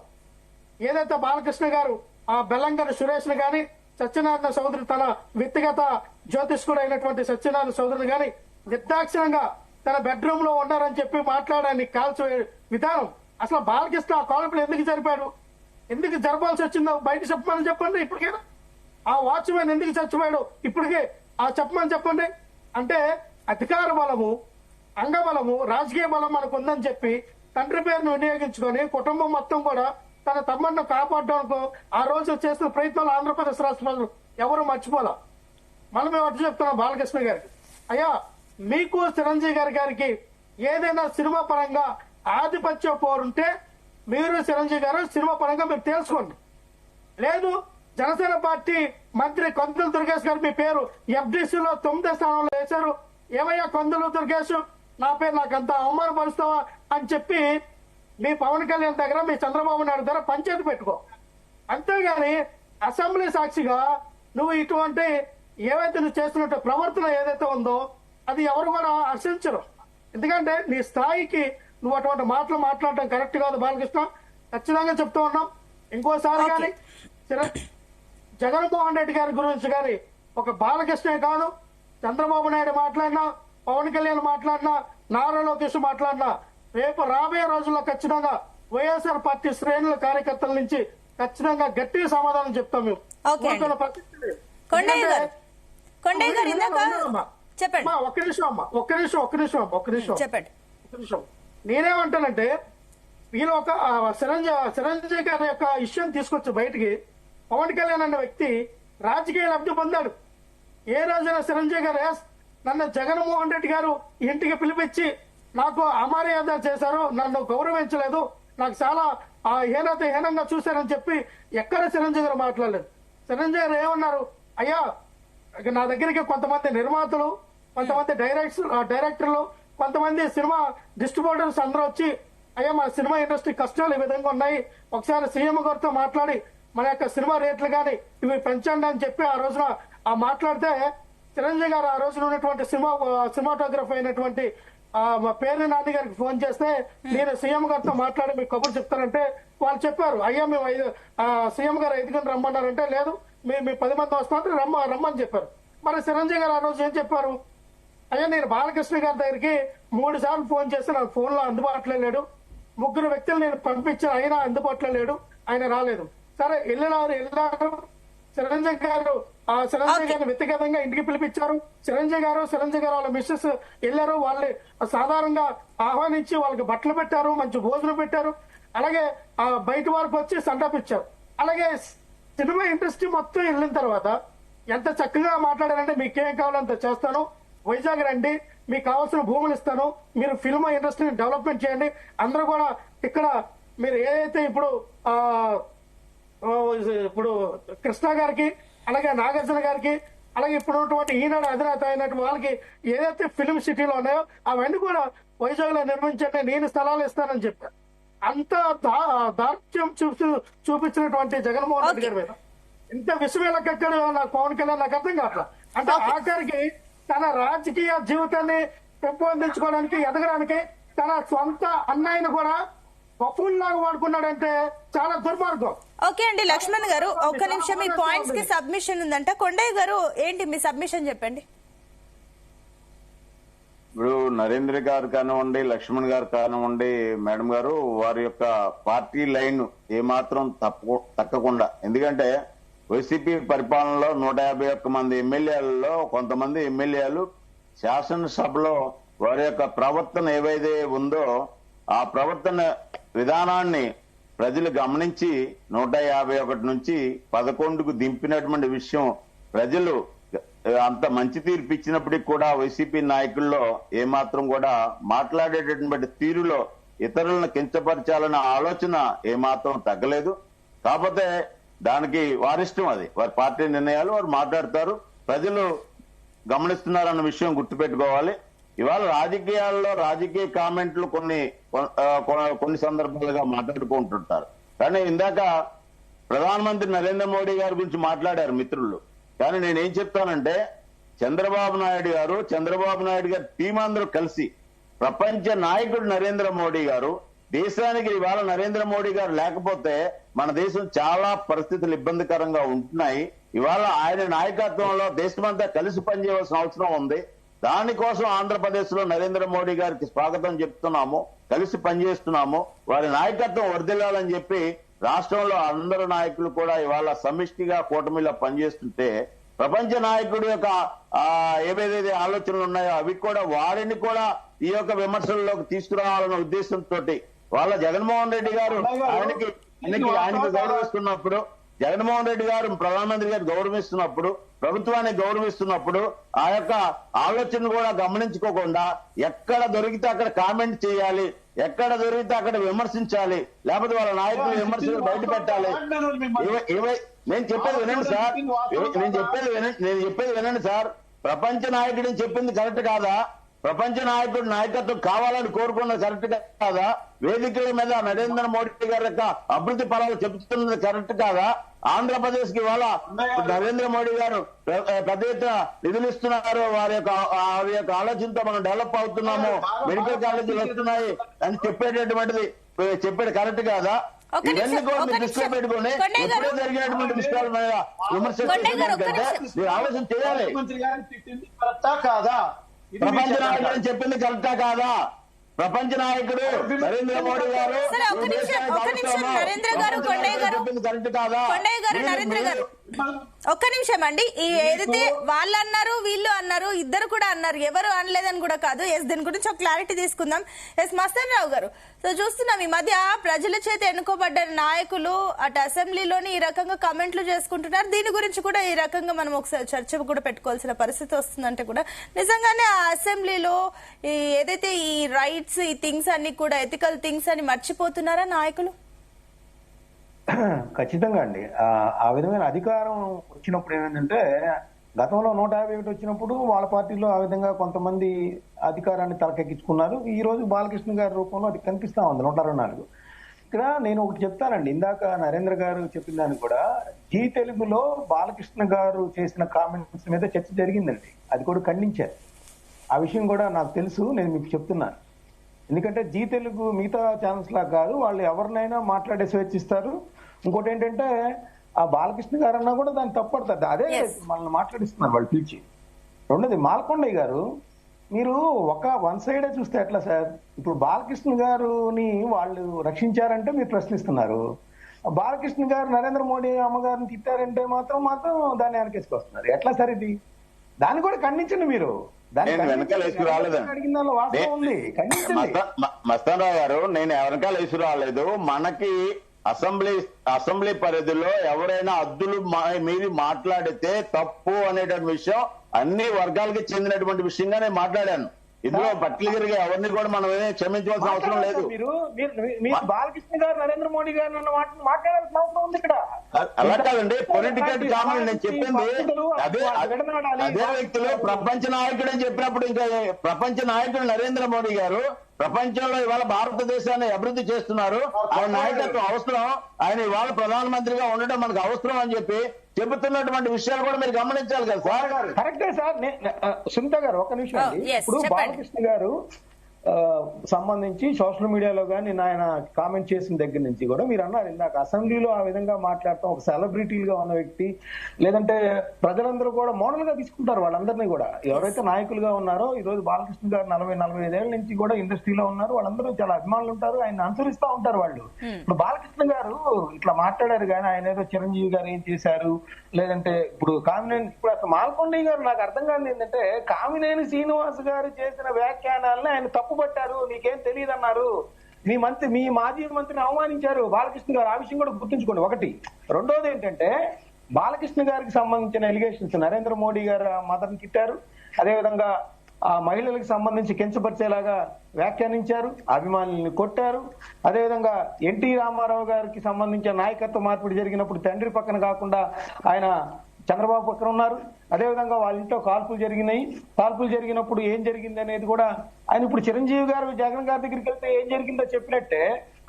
ఏదైతే బాలకృష్ణ గారు ఆ బెల్లంగారి సురేష్ ని గాని, సత్యనారాయణ చౌదరి తన వ్యక్తిగత జ్యోతిష్కుడు అయినటువంటి సత్యనారాయణ చౌదరిని గాని నిర్దాక్షిణంగా తన బెడ్రూమ్ లో ఉన్నారని చెప్పి మాట్లాడడానికి కాల్చే విధానం. అసలు బాలకృష్ణ ఆ కాల్పులు ఎందుకు జరిపాడు, ఎందుకు జరపాల్సి వచ్చిందో బయట చెప్పమని చెప్పండి. ఇప్పటికైనా ఆ వాచ్మెన్ ఎందుకు చచ్చిపోయాడు ఇప్పటికే చెప్పండి. అంటే అధికార బలము, అంగబలము, రాజకీయ బలం మనకు ఉందని చెప్పి తండ్రి పేరును వినియోగించుకొని కుటుంబం మొత్తం కూడా తన తమ్ముడిని కాపాడడానికి ఆ రోజు చేసిన ప్రయత్నాలు ఆంధ్రప్రదేశ్ రాష్ట్ర ప్రజలు ఎవరు మర్చిపోలే. మనం మేము అటు చెప్తున్నాం బాలకృష్ణ గారికి, అయ్యా మీకు చిరంజీవి గారికి ఏదైనా సినిమా పరంగా ఆధిపత్య పోరుంటే మీరు చిరంజీవి గారు సినిమా పరంగా మీరు తెలుసుకోండి. లేదు జనసేన పార్టీ మంత్రి కొందలు దుర్గేష్ గారు మీ పేరు ఎఫ్డీసీలో 9వ స్థానంలో వేశారు, ఏమయ్యా కొందలు దుర్గేష్ నా పేరు నాకంత అవమానపరుస్తావా అని చెప్పి మీ పవన్ కళ్యాణ్ దగ్గర, మీ చంద్రబాబు నాయుడు దగ్గర పంచాయతీ పెట్టుకో. అంతేగాని అసెంబ్లీ సాక్షిగా నువ్వు ఇటువంటి ఏవైతే నువ్వు చేస్తున్న ప్రవర్తన ఏదైతే ఉందో అది ఎవరు కూడా హర్షించరు. ఎందుకంటే నీ స్థాయికి నువ్వు అటువంటి మాటలు మాట్లాడటం కరెక్ట్ కాదు బాలకృష్ణ. ఖచ్చితంగా చెప్తూ ఉన్నాం. ఇంకోసారి కానీ జగన్మోహన్ రెడ్డి గారి గురించి కానీ ఒక బాలకృష్ణే కాదు, చంద్రబాబు నాయుడు మాట్లాడినా, పవన్ కళ్యాణ్ మాట్లాడినా, నారా లోకేష్ మాట్లాడినా రేపు రాబోయే రోజుల్లో ఖచ్చితంగా వైఎస్ఆర్ పార్టీ శ్రేణుల కార్యకర్తల నుంచి ఖచ్చితంగా గట్టిగా సమాధానం చెప్తాం మేము. ఒక్క నిమిషం నేనేమంటానంటే వీళ్ళు ఒక చిరంజీవి గారి యొక్క ఇష్యూని తీసుకొచ్చి బయటికి పవన్ కళ్యాణ్ అనే వ్యక్తి రాజకీయ లబ్ధి పొందాడు. ఏ రోజైనా చిరంజీవి గారు నన్ను జగన్మోహన్ రెడ్డి గారు ఇంటికి పిలిపించి నాకు అమర్యాద చేశారు, నన్ను గౌరవించలేదు, నాకు చాలా హీనంగా చూశారని చెప్పి ఎక్కడ చిరంజీవి గారు మాట్లాడలేదు. చిరంజీవి గారు ఏమన్నారు, అయ్యా నా దగ్గరికి కొంతమంది నిర్మాతలు, కొంతమంది డైరెక్టర్లు, కొంతమంది సినిమా డిస్ట్రిబ్యూటర్స్ అందరూ వచ్చి అయ్యా మన సినిమా ఇండస్ట్రీ కష్టాలు ఈ విధంగా ఉన్నాయి, ఒకసారి సీఎం గారితో మాట్లాడి మన యొక్క సినిమా రేట్లు కానీ ఇవి పెంచండి అని చెప్పి ఆ రోజున మాట్లాడితే చిరంజీవి గారు ఆ రోజున ఉన్నటువంటి సినిమాటోగ్రఫీ అయినటువంటి మా పేర్ని నాని గారికి ఫోన్ చేస్తే నేను సీఎం గారితో మాట్లాడి మీకు కబురు చెప్తానంటే వాళ్ళు చెప్పారు, అయ్యా మేము సీఎం గారు 5 గంటలు రమ్మన్నారంటే లేదు మీ 10 మంది వస్తామంటే రమ్మని చెప్పారు. మరి చిరంజీవి గారు ఆ రోజు ఏం చెప్పారు, అయ్యా నేను బాలకృష్ణ గారి దగ్గరికి 3 సార్లు ఫోన్ చేస్తే నాకు ఫోన్ లో అందుబాటులో లేడు, 3 వ్యక్తులు నేను పంపించిన అయినా అందుబాటులో లేడు, ఆయన రాలేదు. సరే వెళ్ళారు చిరంజీవి గారు గారిని వ్యక్తిగతంగా ఇంటికి పిలిపించారు. చిరంజీవి గారు వాళ్ళ మిస్సెస్ వెళ్ళారు, వాళ్ళు సాధారణంగా ఆహ్వానించి వాళ్ళకి బట్టలు పెట్టారు, మంచి భోజనం పెట్టారు, అలాగే బయట వరకు వచ్చి సంటాపిచ్చారు. అలాగే సినిమా ఇండస్ట్రీ మొత్తం వెళ్ళిన తర్వాత ఎంత చక్కగా మాట్లాడారంటే మీకేం కావాలంత చేస్తాను, వైజాగ్ రండి, మీకు కావాల్సిన భూములు ఇస్తాను, మీరు ఫిల్మ్ ఇండస్ట్రీని డెవలప్మెంట్ చేయండి, అందరూ కూడా ఇక్కడ మీరు ఏదైతే ఇప్పుడు కృష్ణ గారికి, అలాగే నాగార్జున గారికి, అలాగే ఇప్పుడు ఉన్నటువంటి ఈనాడు అధినేత అయినటువంటి వాళ్ళకి ఏదైతే ఫిల్మ్ సిటీలో ఉన్నాయో అవన్నీ కూడా వైజాగ్ లో నిర్మించండి, నేను స్థలాలు ఇస్తానని చెప్పారు. అంత దార్ఢ్యం చూపించినటువంటి జగన్మోహన్ రెడ్డి గారి మీద ఇంత విషమేళకెక్కడు నాకు పవన్ కళ్యాణ్ నాకు అర్థం కావట్లా. అంటే ఆఖరికి తన రాజకీయ జీవితాన్ని పెంపొందించుకోవడానికి, ఎదగడానికి తన సొంత అన్నయ్యను కూడా బఫూన్ లాగా వాడుకున్నాడంటే చాలా దుర్మార్గం. ఓకే అండి లక్ష్మణ్ గారు ఒక్క నిమిషం, మీ పాయింట్స్ కి సబ్మిషన్ ఉందంట. కొండయ్య గారు ఏంటి మీ సబ్మిషన్ చెప్పండి. ఇప్పుడు నరేంద్ర గారు కానివ్వండి, లక్ష్మణ్ గారు కానివ్వండి, మేడం గారు వారి యొక్క పార్టీ లైన్ ఏమాత్రం తక్కకుండా, ఎందుకంటే వైసీపీ పరిపాలనలో 151 మంది ఎమ్మెల్యేలలో కొంతమంది ఎమ్మెల్యేలు శాసనసభలో వారి యొక్క ప్రవర్తన ఏవైతే ఉందో ఆ ప్రవర్తన విధానాన్ని ప్రజలు గమనించి 151 నుంచి 11కు దింపినటువంటి విషయం ప్రజలు అంత మంచి తీర్పు ఇచ్చినప్పటికీ కూడా వైసీపీ నాయకుల్లో ఏమాత్రం కూడా మాట్లాడేటటువంటి తీరులో ఇతరులను కించపరచాలన్న ఆలోచన ఏమాత్రం తగ్గలేదు. కాకపోతే దానికి వారిష్టం, అది వారి పార్టీ నిర్ణయాలు, వారు మాట్లాడతారు. ప్రజలు గమనిస్తున్నారన్న విషయం గుర్తుపెట్టుకోవాలి. ఇవాళ రాజకీయాల్లో రాజకీయ కామెంట్లు కొన్ని సందర్భాలుగా మాట్లాడుకుంటుంటారు. కానీ ఇందాక ప్రధానమంత్రి నరేంద్ర మోడీ గారి గురించి మాట్లాడారు మిత్రులు. కానీ నేనేం చెప్తానంటే చంద్రబాబు నాయుడు గారి టీం అందరూ కలిసి ప్రపంచ నాయకుడు నరేంద్ర మోడీ గారు, దేశానికి ఇవాళ నరేంద్ర మోడీ గారు లేకపోతే మన దేశం చాలా పరిస్థితులు ఇబ్బందికరంగా ఉంటున్నాయి. ఇవాళ ఆయన నాయకత్వంలో దేశమంతా కలిసి పనిచేయవలసిన అవసరం ఉంది. దానికోసం ఆంధ్రప్రదేశ్ లో నరేంద్ర మోడీ గారికి స్వాగతం చెప్తున్నాము, కలిసి పనిచేస్తున్నాము. వారి నాయకత్వం వర్ధిల్లాలని చెప్పి రాష్ట్రంలో అందరు నాయకులు కూడా ఇవాళ సమిష్టిగా కూటమిలో పనిచేస్తుంటే ప్రపంచ నాయకుడి యొక్క ఏవేదైతే ఆలోచనలు ఉన్నాయో అవి కూడా వారిని కూడా ఈ యొక్క విమర్శల్లోకి తీసుకురావాలన్న ఉద్దేశంతో వాళ్ళ జగన్మోహన్ రెడ్డి గారు ఆయనకి గౌరవిస్తున్నప్పుడు, జగన్మోహన్ రెడ్డి గారు ప్రధానమంత్రి గారు గౌరవిస్తున్నప్పుడు, ప్రభుత్వాన్ని గౌరవిస్తున్నప్పుడు ఆ యొక్క ఆలోచన కూడా గమనించుకోకుండా ఎక్కడ దొరికితే అక్కడ కామెంట్ చేయాలి, ఎక్కడ దొరికితే అక్కడ విమర్శించాలి, లేకపోతే వాళ్ళ నాయకులు విమర్శలు బయట పెట్టాలి. నేను చెప్పేది వినండి సార్, నేను చెప్పేది వినండి సార్. ప్రపంచ నాయకుడిని చెప్పింది కరెక్ట్ కాదా? ప్రపంచ నాయకుడు నాయకత్వం కావాలని కోరుకున్నది కరెక్ట్ కాదా? వేదికల మీద నరేంద్ర మోడీ గారి యొక్క అభివృద్ధి ఫలాలు చెబుతున్నది కరెక్ట్ కాదా? ఆంధ్రప్రదేశ్ కి ఇవాళ నరేంద్ర మోడీ గారు పెద్ద ఎత్తున నిధులు ఇస్తున్నారు, వారి యొక్క ఆలోచనతో మనం డెవలప్ అవుతున్నాము, మెడికల్ కాలేజీలు వస్తున్నాయి అని చెప్పేది కరెక్ట్ కాదా? ఇవన్నీ కూడా మీరు దృష్టిలో పెట్టుకుని ఎప్పుడో జరిగినటువంటి విషయాల మీద విమర్శించే ఆలోచన చేయాలి. ప్రపంచ నాయకుడు చెప్పింది కరెక్టా కాదా? ప్రపంచ నాయకుడు నరేంద్ర మోడీ గారు చెప్పింది కరెక్ట్ కాదా? ఒక్క నిమిషం అండి. ఏదైతే వాళ్ళు అన్నారు వీళ్ళు అన్నారు, ఇద్దరు కూడా అన్నారు, ఎవరు అనలేదని కూడా కాదు. దీని గురించి ఒక క్లారిటీ తీసుకుందాం. మస్తాన్ రావు గారు, సో చూస్తున్నాం ఈ మధ్య ప్రజల చేత ఎన్నుకోబడ్డ నాయకులు అటు అసెంబ్లీలోని ఈ రకంగా కామెంట్లు చేసుకుంటున్నారు. దీని గురించి కూడా ఈ రకంగా మనం ఒకసారి చర్చ కూడా పెట్టుకోవాల్సిన పరిస్థితి వస్తుందంటే కూడా నిజంగానే ఆ అసెంబ్లీలో ఏదైతే ఈ రైట్స్, ఈ థింగ్స్ అన్ని కూడా ఎథికల్ థింగ్స్ అని మర్చిపోతున్నారా నాయకులు? ఖచ్చితంగా అండి. ఆ విధమైన అధికారం వచ్చినప్పుడు ఏమైందంటే గతంలో 151 వచ్చినప్పుడు వాళ్ళ పార్టీలో ఆ విధంగా కొంతమంది అధికారాన్ని తలకెక్కించుకున్నారు. ఈ రోజు బాలకృష్ణ గారి రూపంలో అది కనిపిస్తా ఉంది 124. ఇక్కడ నేను ఒకటి చెప్తానండి, ఇందాక నరేంద్ర గారు చెప్పిన దానికి కూడా జీ తెలుగులో బాలకృష్ణ గారు చేసిన కామెంట్స్ మీద చర్చ జరిగిందండి. అది కూడా ఖండించారు. ఆ విషయం కూడా నాకు తెలుసు, నేను మీకు చెప్తున్నాను. ఎందుకంటే జీ తెలుగు మిగతా ఛానల్స్ లాగా కాదు, వాళ్ళు ఎవరినైనా మాట్లాడే స్వేచ్ఛిస్తారు. ఇంకోటి ఏంటంటే ఆ బాలకృష్ణ గారు అన్నా కూడా దాన్ని తప్పడుతుంది, అదే మనల్ని మాట్లాడిస్తున్నారు వాళ్ళు పిలిచి. రెండోది మాల్కొండయ్య గారు, మీరు వన్ సైడే చూస్తే ఎట్లా సార్? ఇప్పుడు బాలకృష్ణ గారుని వాళ్ళు రక్షించారంటే మీరు ప్రశ్నిస్తున్నారు, బాలకృష్ణ గారు నరేంద్ర మోడీ అమ్మగారిని తిట్టారంటే మాత్రం దాన్ని వెనకేసుకొస్తున్నారు. ఎట్లా సార్ ఇది? దాన్ని కూడా ఖండించండి మీరు. వెనకాల వేసుకు రాలేదండి మస్తాన్ రావు గారు, నేను వెనకాల వేసుకు రాలేదు. మనకి అసెంబ్లీ పరిధిలో ఎవరైనా అద్దులు మీది మాట్లాడితే తప్పు అనేటువంటి విషయం అన్ని వర్గాలకి చెందినటువంటి విషయంగా నేను మాట్లాడాను. ఇందులో పర్టికులర్ గా ఎవరిని కూడా మనం క్షమించవలసిన అవసరం లేదు. మీరు బాలకృష్ణ గారు నరేంద్ర మోడీ గారు మాట్లాడాల్సిన అవసరం ఉంది ఇక్కడ. అలా కాదండి, పొలిటికల్ కామెంట్ నేను చెప్పింది అదే వ్యక్తులు ప్రపంచ నాయకుడు అని చెప్పినప్పుడు ఇంకా ప్రపంచ నాయకుడు నరేంద్ర మోడీ గారు ప్రపంచంలో ఇవాళ భారతదేశాన్ని అభివృద్ధి చేస్తున్నారు, ఆయన నాయకత్వం అవసరం, ఆయన ఇవాళ ప్రధానమంత్రిగా ఉండడం మనకు అవసరం అని చెప్పి చెబుతున్నటువంటి విషయాలు కూడా మీరు గమనించాలి కదా సార్. కరెక్టే సార్. సునీత గారు ఒక నిమిషం అండి. ఇప్పుడు బాలకృష్ణ గారు సంబంధించి సోషల్ మీడియాలో కానీ ఆయన కామెంట్ చేసిన దగ్గర నుంచి కూడా మీరు అన్నారు ఇందాక, అసెంబ్లీలో ఆ విధంగా మాట్లాడటం, ఒక సెలబ్రిటీలుగా ఉన్న వ్యక్తి, లేదంటే ప్రజలందరూ కూడా మోడల్ గా తీసుకుంటారు వాళ్ళందరినీ కూడా. ఎవరైతే నాయకులుగా ఉన్నారో ఈ రోజు బాలకృష్ణ గారు 40-45 ఏళ్ల నుంచి కూడా ఇండస్ట్రీలో ఉన్నారు, వాళ్ళందరూ చాలా అభిమానులు ఉంటారు, ఆయన అనుసరిస్తా ఉంటారు వాళ్ళు. ఇప్పుడు బాలకృష్ణ గారు ఇట్లా మాట్లాడారు కానీ ఆయన ఏదో చిరంజీవి గారు ఏం చేశారు, లేదంటే ఇప్పుడు ఇప్పుడు అసలు మాల్కొండయ్య గారు నాకు అర్థం కాదు ఏంటంటే, కామినేని శ్రీనివాస్ గారు చేసిన వ్యాఖ్యానాలను ఆయన తప్పుపట్టారు, నీకేం తెలియదు అన్నారు, మీ మాజీ మంత్రిని అవమానించారు బాలకృష్ణ గారు. ఆ విషయం కూడా గుర్తుంచుకోండి ఒకటి. రెండోది ఏంటంటే బాలకృష్ణ గారికి సంబంధించిన ఎలిగేషన్స్, నరేంద్ర మోడీ గారు మదర్ని తిట్టారు, అదేవిధంగా ఆ మహిళలకు సంబంధించి కించపరిచేలాగా వ్యాఖ్యానించారు, అభిమానుల్ని కొట్టారు. అదేవిధంగా ఎన్టీ రామారావు గారికి సంబంధించిన నాయకత్వ మార్పిడి జరిగినప్పుడు తండ్రి పక్కన కాకుండా ఆయన చంద్రబాబు పక్కన ఉన్నారు. అదేవిధంగా వాళ్ళ ఇంట్లో కాల్పులు జరిగినాయి. కాల్పులు జరిగినప్పుడు ఏం జరిగింది అనేది కూడా ఆయన ఇప్పుడు చిరంజీవి గారు జగన్ గారి దగ్గరికి వెళ్తే ఏం జరిగిందో చెప్పినట్టే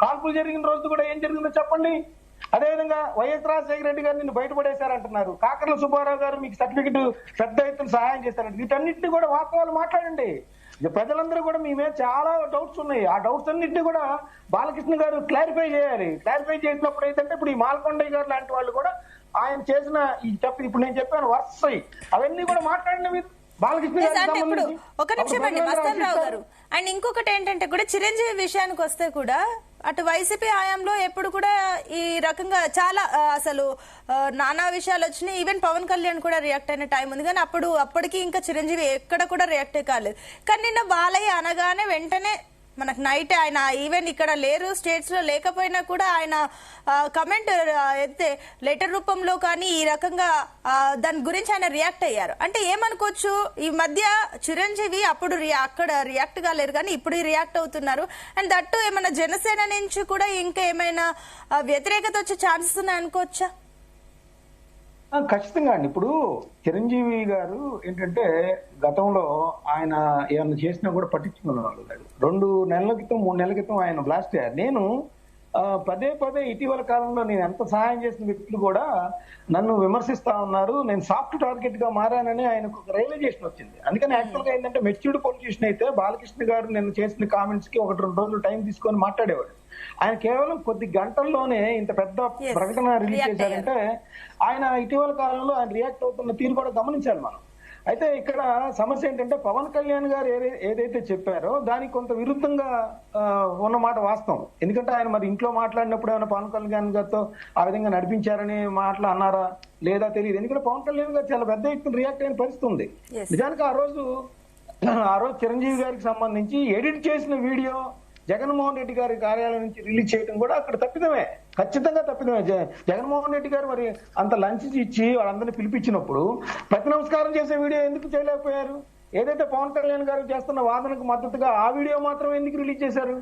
కాల్పులు జరిగిన రోజు కూడా ఏం జరిగిందో చెప్పండి. అదేవిధంగా వైఎస్ రాజశేఖర రెడ్డి గారు నిన్ను బయటపడేశారంటున్నారు. కాకర్ల సుబ్బారావు గారు మీకు సర్టిఫికెట్ పెద్ద ఎత్తున సహాయం చేశారంట. వీటన్నిటిని కూడా వాస్తవాలు మాట్లాడండి. ప్రజలందరూ కూడా మీ మీద చాలా డౌట్స్ ఉన్నాయి. ఆ డౌట్స్ అన్నింటినీ కూడా బాలకృష్ణ గారు క్లారిఫై చేయాలి. క్లారిఫై చేసినప్పుడు ఏంటంటే ఇప్పుడు ఈ మాల్కొండయ్య గారు లాంటి వాళ్ళు కూడా ఆయన చేసిన ఈ ఇప్పుడు నేను చెప్పాను వరుసయి అవన్నీ కూడా మాట్లాడిన మీరు బాలకృష్ణ అంటే ఇప్పుడు ఒక నిమిషం అండి మస్తాన్ రావు గారు. అండ్ ఇంకొకటి ఏంటంటే కూడా చిరంజీవి విషయానికి వస్తే కూడా అటు వైసీపీ హయాంలో ఎప్పుడు కూడా ఈ రకంగా చాలా అసలు నానా విషయాలు వచ్చినాయి. ఈవెన్ పవన్ కళ్యాణ్ కూడా రియాక్ట్ అయిన టైం ఉంది, కానీ అప్పటికి ఇంకా చిరంజీవి ఎక్కడ కూడా రియాక్టే కాలేదు. కానీ నిన్న బాలయ్య అనగానే వెంటనే మనకు నైట్ ఆయన ఈవెన్ ఇక్కడ లేరు, స్టేట్స్ లో లేకపోయినా కూడా ఆయన కమెంట్ అయితే లెటర్ రూపంలో కానీ ఈ రకంగా దాని గురించి ఆయన రియాక్ట్ అయ్యారు. అంటే ఏమనుకోవచ్చు, ఈ మధ్య చిరంజీవి అప్పుడు అక్కడ రియాక్ట్ కాలేరు కానీ ఇప్పుడు రియాక్ట్ అవుతున్నారు. అండ్ దట్టు ఏమైనా జనసేన నుంచి కూడా ఇంకా ఏమైనా వ్యతిరేకత వచ్చే ఛాన్సెస్ ఉన్నాయి అనుకోవచ్చా? ఖచ్చితంగా అండి. ఇప్పుడు చిరంజీవి గారు ఏంటంటే గతంలో ఆయన ఏమన్నా చేసినా కూడా పట్టించుకునేవాళ్ళు కాదు. 2 నెలల క్రితం 3 నెలల క్రితం ఆయన బ్లాస్ట్ అయ్యారు. నేను పదే ఇటీవల కాలంలో నేను ఎంత సహాయం చేసిన వ్యక్తులు కూడా నన్ను విమర్శిస్తా ఉన్నారు. నేను సాఫ్ట్ టార్గెట్ గా మారానని ఆయనకు ఒక రియలైజేషన్ వచ్చింది. అందుకని యాక్చువల్ గా ఏంటంటే మెచ్యూర్డ్ పొలిటీషియన్ అయితే బాలకృష్ణ గారు నేను చేసిన కామెంట్స్ కి 1-2 రోజులు టైం తీసుకొని మాట్లాడేవాడు. ఆయన కేవలం కొద్ది గంటల్లోనే ఇంత పెద్ద ప్రకటన రిలీజ్ చేశారంటే ఆయన ఇటీవల కాలంలో ఆయన రియాక్ట్ అవుతున్న తీరు కూడా గమనించాలి మనం. అయితే ఇక్కడ సమస్య ఏంటంటే పవన్ కళ్యాణ్ గారు ఏదైతే చెప్పారో దానికి కొంత విరుద్ధంగా ఉన్నమాట వాస్తవం. ఎందుకంటే ఆయన మరి ఇంట్లో మాట్లాడినప్పుడు ఏమైనా పవన్ కళ్యాణ్ గారితో ఆ విధంగా నడిపించారని మాటలు అన్నారా లేదా తెలియదు. ఎందుకంటే పవన్ కళ్యాణ్ గారు చాలా పెద్ద ఎత్తున రియాక్ట్ అయిన పరిస్థితి ఉంది. నిజానికి ఆ రోజు చిరంజీవి గారికి సంబంధించి ఎడిట్ చేసిన వీడియో జగన్మోహన్ రెడ్డి గారి కార్యాలయం నుంచి రిలీజ్ చేయడం కూడా అక్కడ తప్పిదమే, ఖచ్చితంగా తప్పిదమే. జగన్మోహన్ రెడ్డి గారు మరి అంత లంచ్ ఇచ్చి వాళ్ళందరినీ పిలిపించినప్పుడు ప్రతి నమస్కారం చేసే వీడియో ఎందుకు చేయలేకపోయారు? ఏదైతే పవన్ కళ్యాణ్ గారు చేస్తున్న వాదనకు మద్దతుగా ఆ వీడియో మాత్రం ఎందుకు రిలీజ్ చేశారు?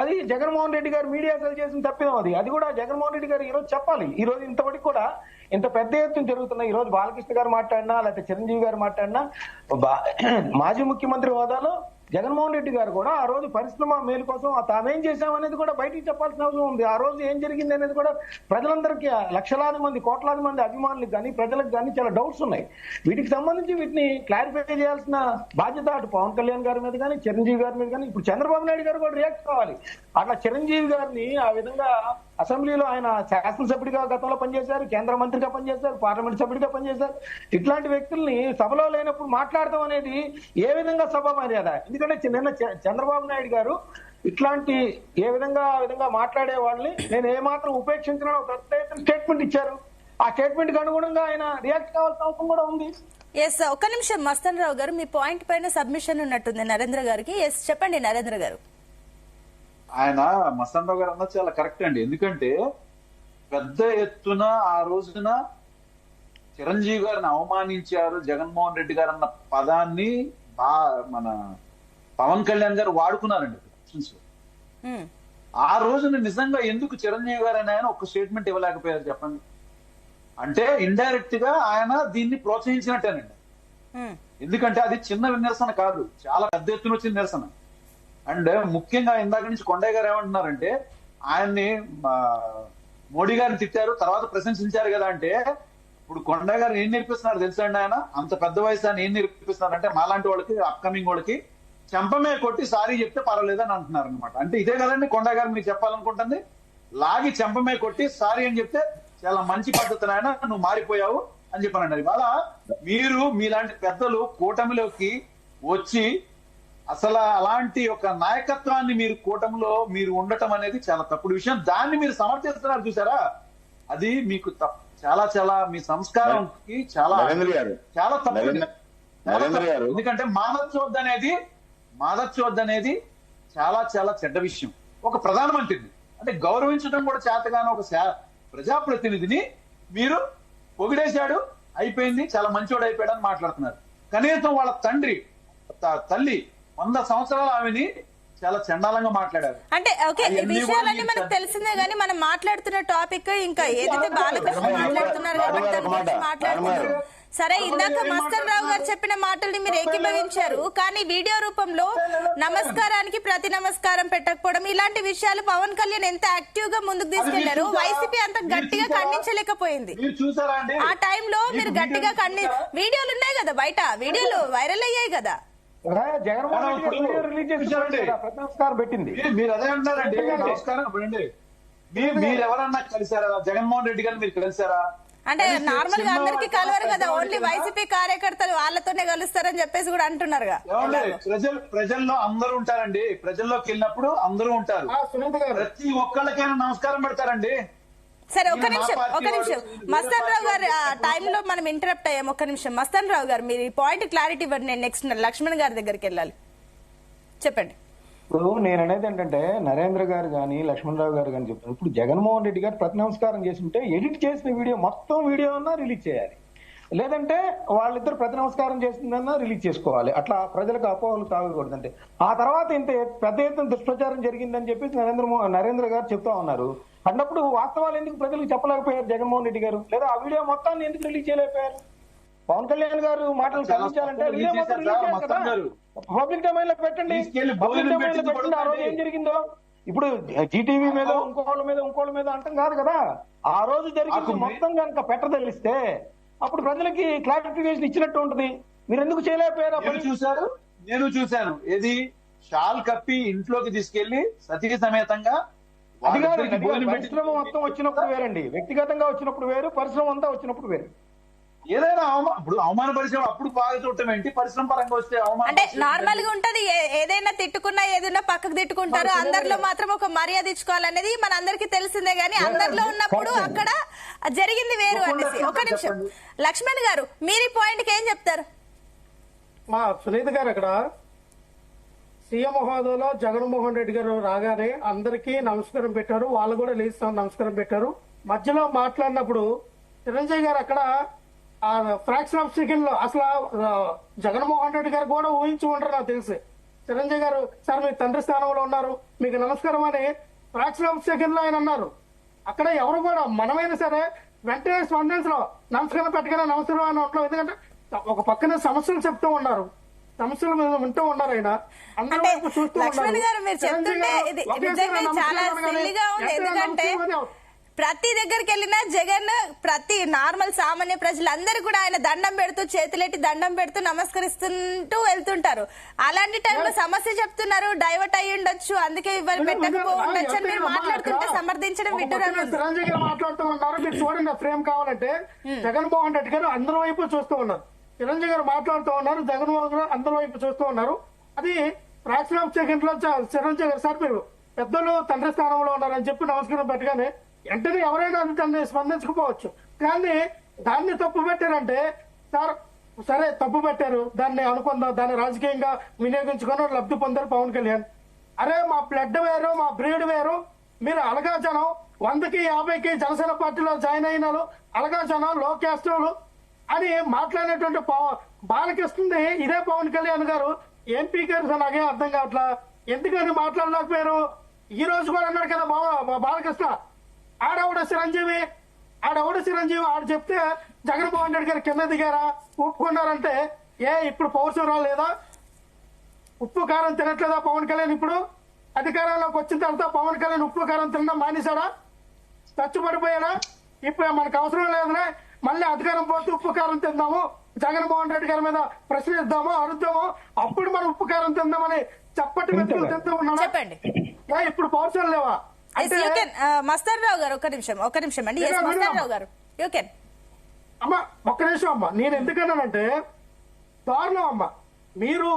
అది జగన్మోహన్ రెడ్డి గారు మీడియా సెల్ చేసిన తప్పిదం. అది కూడా జగన్మోహన్ రెడ్డి గారు ఈరోజు చెప్పాలి. ఈ రోజు ఇంతవరకు కూడా ఇంత పెద్ద ఎత్తున జరుగుతున్నాయి. ఈ రోజు బాలకృష్ణ గారు మాట్లాడినా లేకపోతే చిరంజీవి గారు మాట్లాడినా మాజీ ముఖ్యమంత్రి హోదాలో జగన్మోహన్ రెడ్డి గారు కూడా ఆ రోజు పరిశ్రమ మేలు కోసం తామేం చేశామనేది కూడా బయటికి చెప్పాల్సిన అవసరం ఉంది. ఆ రోజు ఏం జరిగింది అనేది కూడా ప్రజలందరికీ లక్షలాది మంది కోట్లాది మంది అభిమానులకు కానీ ప్రజలకు కానీ చాలా డౌట్స్ ఉన్నాయి. వీటికి సంబంధించి వీటిని క్లారిఫై చేయాల్సిన బాధ్యత అటు పవన్ కళ్యాణ్ గారి మీద కానీ చిరంజీవి గారి మీద కానీ ఇప్పుడు చంద్రబాబు నాయుడు గారు కూడా రియాక్ట్ కావాలి. అట్లా చిరంజీవి గారిని ఆ విధంగా అసెంబ్లీలో ఆయన శాసనసభ్యుడిగా గతంలో పనిచేశారు, కేంద్ర మంత్రిగా పనిచేశారు, పార్లమెంట్ సభ్యుడిగా పనిచేశారు. ఇట్లాంటి వ్యక్తుల్ని సభలో లేనప్పుడు మాట్లాడటం అనేది ఏ విధంగా సభ మర్యాద? ఎందుకంటే నిన్న చంద్రబాబు నాయుడు గారు ఇట్లాంటి ఆ విధంగా మాట్లాడే వాళ్ళని నేను ఏమాత్రం ఉపేక్షించిన ప్రత్యేక స్టేట్మెంట్ ఇచ్చారు. ఆ స్టేట్మెంట్ కి అనుగుణంగా ఆయన రియాక్ట్ కావాల్సిన అవసరం కూడా ఉంది. ఎస్, ఒక్క నిమిషం మస్తాన్ రావు గారు, మీ పాయింట్ పైన సబ్మిషన్ ఉన్నట్టుంది నరేంద్ర గారికి. ఎస్ చెప్పండి నరేంద్ర గారు. ఆయన మస్తాన్ రావు గారు అన్నది చాలా కరెక్ట్ అండి. ఎందుకంటే పెద్ద ఎత్తున ఆ రోజున చిరంజీవి గారిని అవమానించారు జగన్మోహన్ రెడ్డి గారు అన్న పదాన్ని మన పవన్ కళ్యాణ్ గారు వాడుకున్నారండి. ఆ రోజున నిజంగా ఎందుకు చిరంజీవి గారు అని ఆయన ఒక స్టేట్మెంట్ ఇవ్వలేకపోయారు చెప్పండి? అంటే ఇండైరెక్ట్ గా ఆయన దీన్ని ప్రోత్సహించినట్టేనండి. ఎందుకంటే అది చిన్న నిరసన కాదు, చాలా పెద్ద ఎత్తున వచ్చిన నిరసన. అండ్ ముఖ్యంగా ఇందాక నుంచి కొండయ్య గారు ఏమంటున్నారంటే ఆయన్ని మోడీ గారిని తిట్టారు, తర్వాత ప్రశంసించారు కదా. అంటే ఇప్పుడు కొండయ్య గారు ఏం నేర్పిస్తున్నారు తెలుసా అండి? ఆయన అంత పెద్ద వయసు ఆయన ఏం నేర్పిస్తున్నారంటే మాలాంటి వాళ్ళకి, అప్కమింగ్ వాళ్ళకి చెంపమే కొట్టి సారీ చెప్తే పర్వాలేదని అంటున్నారు అనమాట. అంటే ఇదే కదండి కొండయ్య గారు మీకు చెప్పాలనుకుంటుంది. లాగి చెంపమే కొట్టి సారీ అని చెప్తే చాలా మంచి పద్ధతి ఆయన, నువ్వు మారిపోయావు అని చెప్పానండి. ఇవాళ మీరు మీలాంటి పెద్దలు కూటమిలోకి వచ్చి అసలు అలాంటి ఒక నాయకత్వాన్ని మీరు కూటమిలో మీరు ఉండటం అనేది చాలా తప్పుడు విషయం. దాన్ని మీరు సమర్థిస్తున్నారు చూసారా, అది మీకు చాలా చాలా మీ సంస్కారంకి చాలా చాలా తప్పు. ఎందుకంటే మాదచ్చోద్దు అనేది చాలా చాలా చెడ్డ విషయం. ఒక ప్రధానమంత్రిని అంటే గౌరవించడం కూడా చేతగానే ఒక ప్రజాప్రతినిధిని మీరు పొగిడేశాడు, అయిపోయింది, చాలా మంచోడు అయిపోయాడు అని మాట్లాడుతున్నారు. కనీసం వాళ్ళ తండ్రి తల్లి 100 సంవత్సరాలు ఆమెని చాలా చండాలంగా మాట్లాడారు. అంటే ఓకే, ఈ విషయాలన్నీ మనకు తెలిసిందే గానీ మనం మాట్లాడుతున్న టాపిక్ ఇంకా ఏదైతే బాలకృష్ణ మాట్లాడుతున్నారు కాబట్టి దాని గురించి మాట్లాడుతున్నారు. సరే, ఇందాక మస్తన్ రావు గారు చెప్పిన మాటల్ని మీరు ఏకీభవించారు, కానీ వీడియో రూపంలో నమస్కారానికి ప్రతి నమస్కారం పెట్టకపోవడం ఇలాంటి విషయాలు పవన్ కళ్యాణ్ ఎంత యాక్టివ్ గా ముందుకు తీసుకెళ్లారు, వైసీపీ అంత గట్టిగా ఖండించలేకపోయింది. ఆ టైంలో మీరు గట్టిగా వీడియోలు ఉన్నాయి కదా, బయట వీడియోలు వైరల్ అయ్యాయి కదా. జగన్మోహన్ రెడ్డి రిలీజ్ చేసి నమస్కారం పెట్టింది. మీరు అదే అంటారండి, నమస్కారం. మీరు ఎవరన్నా కలిసారా జగన్మోహన్ రెడ్డి గారిని? మీరు కలిసారా? అంటే నార్మల్ గా అందరికి కలవరు కదా, ఓన్లీ వైసీపీ కార్యకర్తలు వాళ్ళతోనే కలుస్తారని చెప్పేసి కూడా అంటున్నారుగా. ప్రజల్లో అందరూ ఉంటారండి, ప్రజల్లోకి వెళ్ళినప్పుడు అందరూ ఉంటారు, ప్రతి ఒక్కళ్ళకైనా నమస్కారం పెడతారండి. సరే, ఒక్క నిమిషం మస్తాన్ రావు గారు టైంలో మనం ఇంటరప్ట్ అయ్యాం. ఒక్క నిమిషం మస్తాన్ రావు గారు, మీరు ఈ పాయింట్ క్లారిటీ ఇవ్వండి. నేను నెక్స్ట్ లక్ష్మణ్ గారి దగ్గరికి వెళ్ళాలి, చెప్పండి. ఇప్పుడు నేను అనేది ఏంటంటే నరేంద్ర గారు కానీ లక్ష్మణరావు గారు కానీ చెప్తాను. ఇప్పుడు జగన్మోహన్ రెడ్డి గారు ప్రతి నమస్కారం చేస్తుంటే ఎడిట్ చేసిన వీడియో మొత్తం వీడియో అన్నా రిలీజ్ చేయాలి, లేదంటే వాళ్ళిద్దరు ప్రతి నమస్కారం చేసిందన్నా రిలీజ్ చేసుకోవాలి. అట్లా ప్రజలకు అపోహలు తాగకూడదంటే ఆ తర్వాత ఇంత పెద్ద ఎత్తున దుష్ప్రచారం జరిగిందని చెప్పేసి నరేంద్ర గారు చెప్తా ఉన్నారు. అన్నప్పుడు వాస్తవాలు ఎందుకు ప్రజలకు చెప్పలేకపోయారు జగన్మోహన్ రెడ్డి గారు? లేదా ఆ వీడియో మొత్తాన్ని ఎందుకు రిలీజ్ చేయలేకపోయారు? పవన్ కళ్యాణ్ గారు మాటలు ఖండించాలంటే వీడియో మొత్తం రిలీజ్ చేయాలి కదా, పబ్లిక్ డొమైన్ లో పెట్టండి. పబ్లిక్ డొమైన్ లో పెట్టండి ఆ రోజు ఏం జరిగిందో. ఇప్పుడు జీటీవీ మీద ఇంకోళ్ళ మీద అంటాం కాదు కదా, ఆ రోజు జరిగింది మొత్తం కనుక పెట్టదలిస్తే అప్పుడు ప్రజలకి క్లారిఫికేషన్ ఇచ్చినట్టు ఉంటది. మీరు ఎందుకు చేయలేకపోయారు? చూశారు, నేను చూశాను. ఏది షాల్ కప్పి ఇంట్లోకి తీసుకెళ్లి సతీ సమేతంగా. అది కాదు, పరిశ్రమ మొత్తం వచ్చినప్పుడు వేరండి, వ్యక్తిగతంగా వచ్చినప్పుడు వేరు, పరిశ్రమ అంతా వచ్చినప్పుడు వేరు. ఏదైనా ఇప్పుడు అవమాన పరిశ్రమ అప్పుడు బాగా చూడటం ఏంటి, పరిశ్రమ పరంగా వస్తే అవమానం అంటే నార్మల్ గా ఉంటది. ఏదైనా తిట్టుకున్నా ఏదైనా పక్కకు తిట్టుకుంటారు, అందరిలో మాత్రం ఒక మర్యాద ఇచ్చుకోవాలనేది మన అందరికి తెలిసిందే. గానీ అందరిలో ఉన్నప్పుడు అక్కడ జరిగింది వేరు అనేసి. ఒక నిమిషం లక్ష్మణ్ గారు, మీరు ఈ పాయింట్ కి ఏం చెప్తారు? మా సునీత గారు అక్కడ సీఎం హోదాలో జగన్మోహన్ రెడ్డి గారు రాగానే అందరికీ నమస్కారం పెట్టారు, వాళ్ళు కూడా లేచి నమస్కారం పెట్టారు. మధ్యలో మాట్లాడినప్పుడు చిరంజీవి గారు అక్కడ ఆ ఫ్రాక్షన్ ఆఫ్ సెకండ్ లో అసలు జగన్మోహన్ రెడ్డి గారు కూడా ఊహించి ఉంటారు నాకు తెలిసి. చిరంజీవి గారు సార్ మీ తండ్రి స్థానంలో ఉన్నారు, మీకు నమస్కారం అని ఫ్రాక్షన్ ఆఫ్ సెకండ్ లో ఆయన అన్నారు. అక్కడ ఎవరు కూడా మనమైనా సరే వెంటనే స్పందన లో నమస్కారం పెట్టగానే నమస్కారం అని ఉంటాం. ఎందుకంటే ఒక పక్కన సమస్యలు చెప్తూ ఉన్నారు, సమస్యల మీద వింటూ ఉన్నారు. ఆయన అందరూ చూస్తూ ఉన్నారు. ప్రతి దగ్గరికి వెళ్ళినా జగన్ ప్రతి నార్మల్ సామాన్య ప్రజలందరూ కూడా ఆయన దండం పెడుతూ చేతులెట్టి దండం పెడుతూ నమస్కరిస్తుంటూ వెళ్తుంటారు. అలాంటి టైంలో సమస్య చెప్తున్నారు, డైవర్ట్ అయ్యి ఉండొచ్చు, అందుకే ఇవ్వాలి పెట్టకపోవచ్చు అని మీరు మాట్లాడుతుంటే సమర్థించడం విడ్డూరంగా ఉంది. చిరంజీవి గారు మాట్లాడుతూ ఉన్నారు, మీరు చూడండి ఫ్రేమ్ కావాలంటే. జగన్మోహన్ రెడ్డి గారు అందరి వైపు చూస్తూ ఉన్నారు, చిరంజీవి గారు మాట్లాడుతూ ఉన్నారు, జగన్మోహన్ గారు అందరి వైపు చూస్తూ ఉన్నారు. అది ఫ్రాక్షన్ ఆఫ్ సెకండ్ లో చిరంజీవి గారు సార్ మీరు పెద్దలు తండ్రి స్థానంలో ఉన్నారని చెప్పి నమస్కారం పెట్టగానే వెంటనే ఎవరైనా దాన్ని స్పందించకపోవచ్చు. కానీ దాన్ని తప్పు పెట్టారంటే సార్ సరే తప్పు పెట్టారు, దాన్ని అనుకుందాం, దాన్ని రాజకీయంగా వినియోగించుకొని లబ్ధి పొందారు పవన్ కళ్యాణ్. అరే మా బ్లడ్ వేరు, మా బ్రీడ్ వేరు, మీరు అలగా జనం 100కి 50కి జనసేన పార్టీలో జాయిన్ అయినారు, అలగా జనం లో క్యాస్టులు అని మాట్లాడినటువంటి బాలకృష్ణది ఇదే పవన్ కళ్యాణ్ గారు ఎంపీ గారు. నాకేం అర్థం కావట్లా ఎందుకని మాట్లాడలేకపోయారు. ఈ రోజు కూడా అన్నాడు కదా బాలకృష్ణ, ఆడవుడ చిరంజీవి ఆడు చెప్తే జగన్మోహన్ రెడ్డి గారు కింద దిగారా ఒప్పుకున్నారంటే ఇప్పుడు పౌరుషం లేదా? ఉప్పు కారం తినట్లేదా పవన్ కళ్యాణ్? ఇప్పుడు అధికారంలోకి వచ్చిన తర్వాత పవన్ కళ్యాణ్ ఉప్పు కారం తినడం మానేశాడా? చచ్చుపడిపోయాడా? ఇప్పుడు మనకు అవసరం లేదనే మళ్ళీ అధికారం పోతే ఉప్పు కారం తిందాము, జగన్మోహన్ రెడ్డి గారి మీద ప్రశ్నిద్దాము, అరుద్దాము, అప్పుడు మనం ఉప్పు కారం తిందామని చప్పటి మెతుకులు తింటూ ఉన్నాడు. ఇప్పుడు పౌరుషాలు లేవా? మస్తాన్ రావు గారు ఒక్క నిమిషం అండి. మస్తాన్ రావు గారు అమ్మా ఒక్క నిమిషం అమ్మా, నేను ఎందుకన్నానంటే దారుణం అమ్మా. మీరు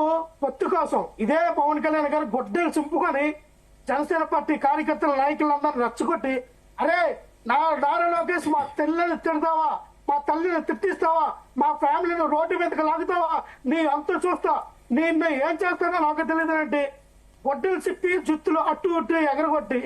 పొత్తు కోసం ఇదే పవన్ కళ్యాణ్ గారు గొడ్డలు చింపుకొని జనసేన పార్టీ కార్యకర్తల నాయకులందరినీ రచ్చగొట్టి అరే నారా లోకేష్ మా తల్లిని తిడతావా, మా తల్లిని తిట్టిస్తావా, మా ఫ్యామిలీని రోడ్డు మీదకి లాగుతావా, నీ అంత చూస్తా, నేను ఏం చేస్తానో నాకు తెలియదు అంటే గొడ్డలు చెప్పి జుత్తులు అట్టు ఎగరగొట్టి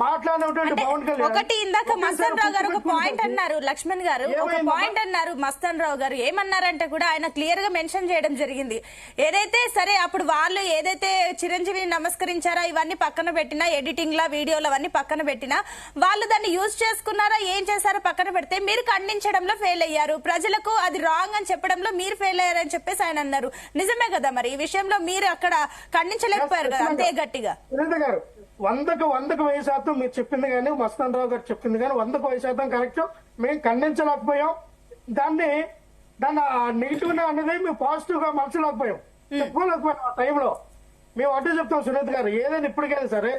మాట్లాడినటువంటి పవన్ కళ్యాణ్ ఒకటి ఇందాక మస్తాన్ రావు గారు ఒక పాయింట్ అన్నారు, లక్ష్మణ్ గారు ఒక పాయింట్ అన్నారు, మస్తాన్ రావు గారు ఏమన్నారంటే కూడా ఆయన క్లియర్ గా మెన్షన్ చేయడం జరిగింది. ఏదైతే సరే అప్పుడు వాళ్ళు ఏదైతే చిరంజీవిని నమస్కరించారో ఇవన్నీ పక్కన పెట్టినా, ఎడిటింగ్ లా వీడియోలు అవన్నీ పక్కన పెట్టినా, వాళ్ళు దాన్ని యూజ్ చేసుకున్నారా ఏం చేశారో పక్కన పెడితే మీరు ఖండించడంలో ఫెయిల్ అయ్యారు, ప్రజలకు అది రాంగ్ అని చెప్పడంలో మీరు ఫెయిల్ అయ్యారని చెప్పేసి ఆయన అన్నారు. నిజమే కదా, మరి ఈ విషయంలో మీరు అక్కడ ఖండించలేకపోయారు కదా అంతే గట్టిగా. గారు 100కు 1000% మీరు చెప్పింది కానీ, మస్తాన్ రావు గారు చెప్పింది కానీ 100కు 1000% కరెక్ట్. మేము ఖండించలేకపోయాం, దాన్ని నెగిటివ్ అనేది మేము పాజిటివ్ గా మలచలేకపోయాం, చెప్పుకోలేకపోయాం. ఆ టైంలో మేము అడ్డు చెప్తాం సునీత్ గారు, ఏదైనా ఇప్పటికైనా సరే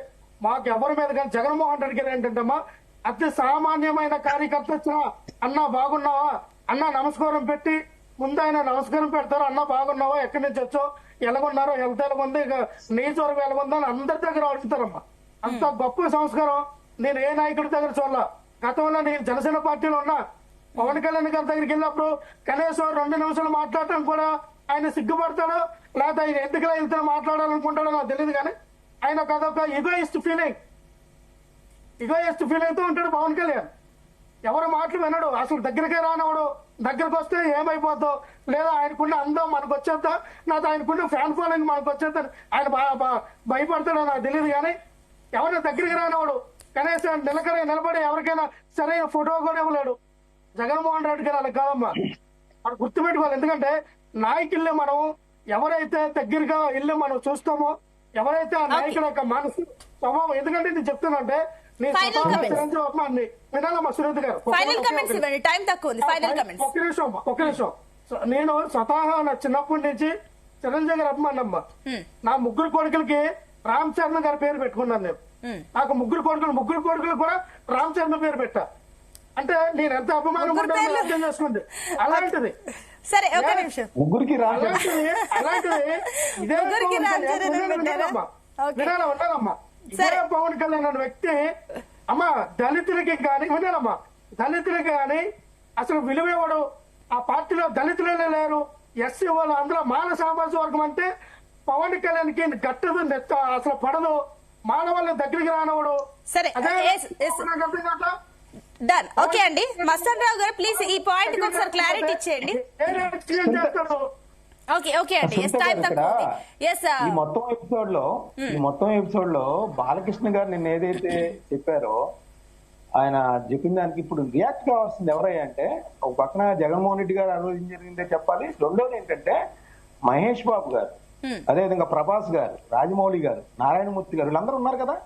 మాకు ఎవరి మీద కానీ జగన్మోహన్ రెడ్డి గారు ఏంటంటమ్మా అతి సామాన్యమైన కార్యకర్త వచ్చినా అన్నా బాగున్నావా, అన్నా నమస్కారం పెట్టి ముందు ఆయన నమస్కారం పెడతారు, అన్నా బాగున్నావా, ఎక్కడి నుంచి వచ్చో, ఎలాగున్నారో, హెల్త్ ఎలాగుంది, నియోజకవర్గం ఎలాగుందో అని అందరి దగ్గర అడుగుతారమ్మా. అంత గొప్ప సంస్కారం నేను ఏ నాయకుడి దగ్గర చూడాల. గతంలో నేను జనసేన పార్టీలో ఉన్నా, పవన్ కళ్యాణ్ గారి దగ్గరికి వెళ్ళినప్పుడు కనీసం 2 నిమిషాలు మాట్లాడటం కూడా ఆయన సిగ్గుపడతాడో లేకపోతే ఆయన ఎందుకు ఇంత మాట్లాడాలనుకుంటాడో నాకు తెలియదు, కానీ ఆయన అదొక ఈగోయిస్ట్ ఫీలింగ్ తో ఉంటాడు పవన్ కళ్యాణ్. ఎవరు మాటలు వినడు, అసలు దగ్గరికే రానవాడు. దగ్గరకు వస్తే ఏమైపోద్దో, లేదా ఆయనకున్న అందం మనకు వచ్చేద్దా, లేదా ఆయనకున్న ఫ్యాన్ ఫాలోయింగ్ మనకు వచ్చేద్దా ఆయన భయపడతాడో నాకు తెలియదు, కానీ ఎవరైనా దగ్గరికి రానవాడు. కనీసం నిలబడి ఎవరికైనా సరైన ఫోటో కూడా ఇవ్వలేడు. జగన్మోహన్ రెడ్డి గారు అలా కాదమ్మా, మనం గుర్తుపెట్టుకోవాలి. ఎందుకంటే నాయకుల్ని మనం ఎవరైతే దగ్గరగా ఇల్లు మనం చూస్తామో, ఎవరైతే ఆ నాయకుల యొక్క మనసు స్వభావం, ఎందుకంటే నేను చెప్తానంటే వినాలమ్మా సునీత గారు, ఒక నిమిషం. నేను స్వతహా నా చిన్నప్పటి నుంచి చిరంజీవి గారు అభిమానమ్మా. నా 3 కొడుకులకి రామ్ చరణ్ గారి పేరు పెట్టుకున్నాను నేను. నాకు 3 కొడుకులు కూడా రామ్ చరణ్ పేరు పెట్టా. అంటే నేను ఎంత అభిమానం ఉంటానో అర్థం చేసుకోండి. అలాంటిది సరే ఒక నిమిషం, అలాంటిది ఇదే వినాలమ్మా. ఇదే పవన్ కళ్యాణ్ అనే వ్యక్తి అమ్మా దళితులకి కానీ వినాలమ్మా, దళితులకి కానీ అసలు విలువేవాడు. ఆ పార్టీలో దళితులే లేరు, ఎస్సీ వాళ్ళు, అందులో మాల సామాజిక వర్గం అంటే పవన్ కళ్యాణ్ కి గట్టదు, అసలు పడదు, మానవాళ్ళని దగ్గరికి రానవాడు. సరే డన్. ఓకే అండి మస్తాన్ రావు గారు, ప్లీజ్ ఈ పాయింట్ కి ఒకసారి క్లారిటీ ఇచ్చేయండి. ఓకే అండి. ఈ మొత్తం ఎపిసోడ్ లో బాలకృష్ణ గారు నిన్న ఏదైతే చెప్పారో ఆయన చెప్పిన దానికి ఇప్పుడు రియాక్ట్ కావాల్సింది ఎవరయ్యా అంటే, ఒక పక్కన జగన్మోహన్ రెడ్డి గారు ఆలోచన జరిగిందే చెప్పాలి, రెండోది ఏంటంటే మహేష్ బాబు గారు, అదేవిధంగా ప్రభాస్ గారు, రాజమౌళి గారు, నారాయణమూర్తి గారు, వీళ్ళందరూ ఉన్నారు కదా.